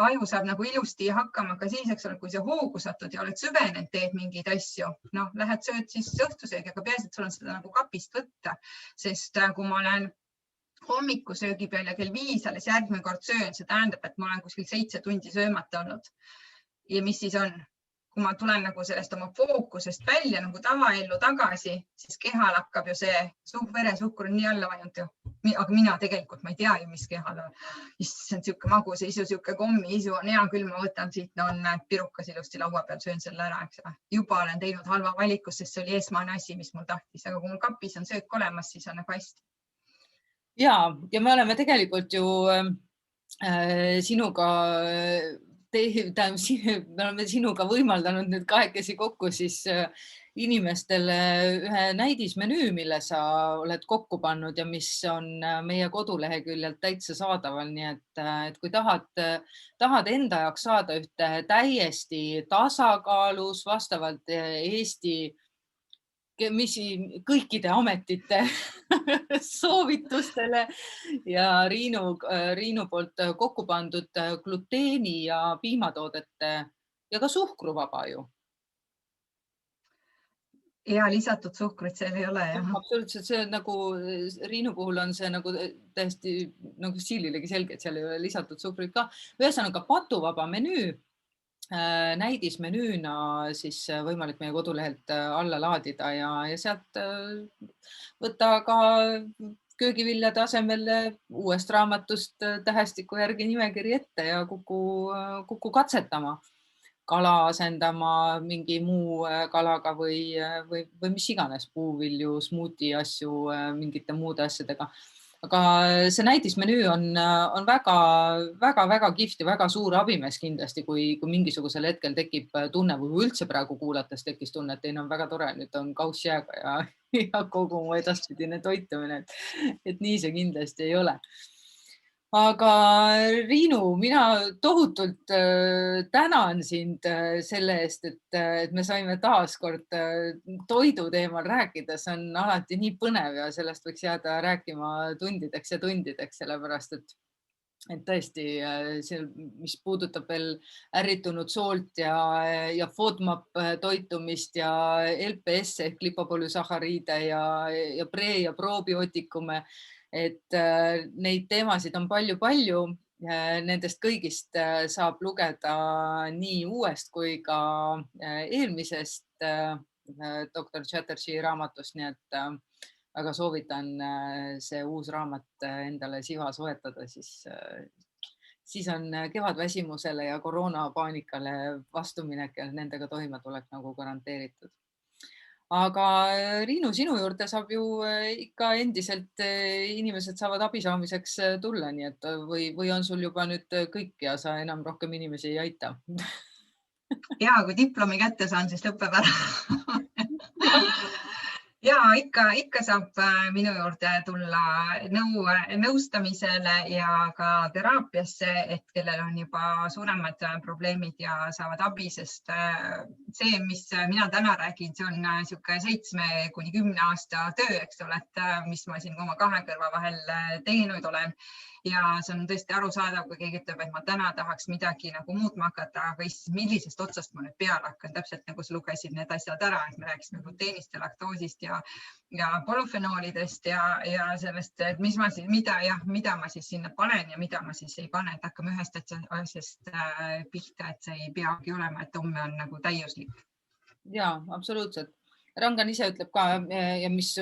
aju saab nagu ilusti hakkama ka siis, eks ole, kui sa hoogu satud ja oled süvenenud, teed mingeid asju, lähed sööd siis õhtusöögi, aga peaasi, et sul on seda nagu kapist võtta, sest kui ma olen hommikusöögi peal ja kell 5 alles järgmine kord söön, see tähendab, et ma olen kuskil 7 tundi söömata olnud. Ja mis siis on? Kui ma tulen nagu sellest oma fookusest välja nagu tavaellu tagasi, siis kehal hakkab ju see veresuhkur on nii alla vajunud ju. Aga mina tegelikult, ma ei tea ju, mis kehal on. Issand, siuke magus isu, siuke kommi isu on hea küll, ma võtan siit, on pirukas ilusti laua peal, söön selle ära, eks. Juba olen teinud halva valikus, sest see oli esmane asi, mis mul tahtis. Aga kui mul kapis on söök olemas, siis on nagu hästi. Ja me oleme tegelikult ju sinuga me oleme sinuga võimaldanud nüüd kahekesi kokku siis inimestele ühe näidismenüü, mille sa oled kokku pannud ja mis on meie koduleheküljelt täitsa saadaval. Nii et kui tahad enda jaoks saada ühte täiesti tasakaalus vastavalt Eesti kõikide ametite soovitustele ja Riinu poolt kokku pandud gluteeni ja piimatoodete ja ka suhkruvaba ju. Ja lisatud suhkrit seal ei ole. Absoluutselt, see nagu Riinu puhul on see nagu täiesti nagu siililegi selge, et seal ei ole lisatud suhkrit ka. Ühesõnaga patuvaba menüü. Näidismenüüna siis võimalik meie kodulehelt alla laadida ja sealt võtta ka köögiviljade asemel uuest raamatust tähestiku järgi nimekiri ette ja kuku katsetama, kala asendama mingi muu kalaga või mis iganes puuvilju, smuuti asju mingite muude asjadega. Aga see näidismenüü on väga kihvt ja väga suur abimees kindlasti, kui mingisugusel hetkel tekib tunne või üldse praegu kuulates tekkis tunne, et on väga tore, nüüd on kauss jääga ja kogu mu edaspidine toitumine, et nii see kindlasti ei ole. Aga Riinu, mina tohutult tänan sind selle eest, et me saime taas kord toidu teemal rääkida. See on alati nii põnev ja sellest võiks jääda rääkima tundideks ja tundideks, sellepärast et tõesti, mis puudutab veel ärritunud soolt ja FODMAP toitumist ja LPS ehk lipopolüsahariide ja pre- ja probiootikume, et neid teemasid on palju. Nendest kõigist saab lugeda nii uuest kui ka eelmisest Dr. Chatterjee raamatust, nii et väga soovitan see uus raamat endale siva soetada, siis on kevadväsimusele ja koroonapaanikale vastuminek ja nendega toimetulek nagu garanteeritud. Aga Riinu, sinu juurde saab ju ikka endiselt inimesed saavad abi saamiseks tulla, nii et või on sul juba nüüd kõik ja sa enam rohkem inimesi ei aita? Ja, kui diplomi kätte saan, siis lõpeb ära. Ja ikka saab minu juurde tulla nõustamisele ja ka teraapiasse, et kellel on juba suuremad probleemid ja saavad abi, sest see, mis mina täna räägin, see on siuke 7 kuni 10 aasta töö, eks ole, et mis ma siin oma 2 kõrva vahel teinud olen. Ja see on tõesti arusaadav, kui keegi ütleb, et ma täna tahaks midagi nagu muutma hakata, aga millisest otsast ma nüüd peale hakkan, täpselt nagu sa lugesid need asjad ära, et me rääkisime gluteenist ja laktoosist ja ja polüfenoolidest ja sellest, et mida ma siis sinna panen ja mida ma siis ei pane, et hakkame ühest asjast pihta, et see ei peagi olema, et homme on nagu täiuslik. Jaa, absoluutselt. Rangan ise ütleb ka ja mis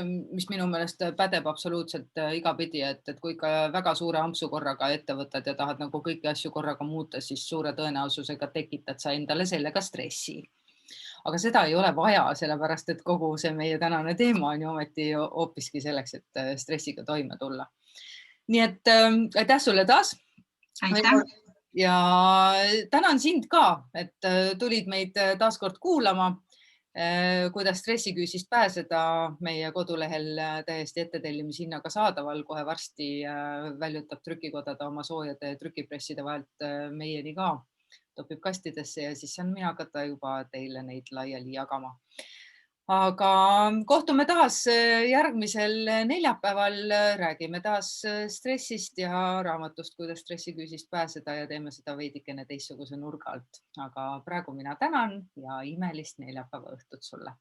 minu meelest pädeb absoluutselt igapidi, et kui ikka väga suure ampsu korraga ette võtad ja tahad nagu kõiki asju korraga muuta, siis suure tõenäosusega tekitad sa endale sellega stressi. Aga seda ei ole vaja, sellepärast et kogu see meie tänane teema on ju ometi hoopiski selleks, et stressiga toime tulla. Nii et aitäh sulle taas. Aitäh! Ja tänan sind ka, et tulid meid taaskord kuulama, kuidas stressiküüsist pääseda meie kodulehel täiesti ettetellimishinnaga saadaval. Kohe varsti väljutab trükikodade oma soojade trükipresside vahelt meieni ka, topib kastidesse ja siis saan mina hakata juba teile neid laiali jagama. Aga kohtume taas järgmisel neljapäeval, räägime taas stressist ja raamatust, kuidas stressiküüsist pääseda ja teeme seda veidikene teistsuguse nurga alt. Aga praegu mina tänan ja imelist neljapäeva õhtut sulle.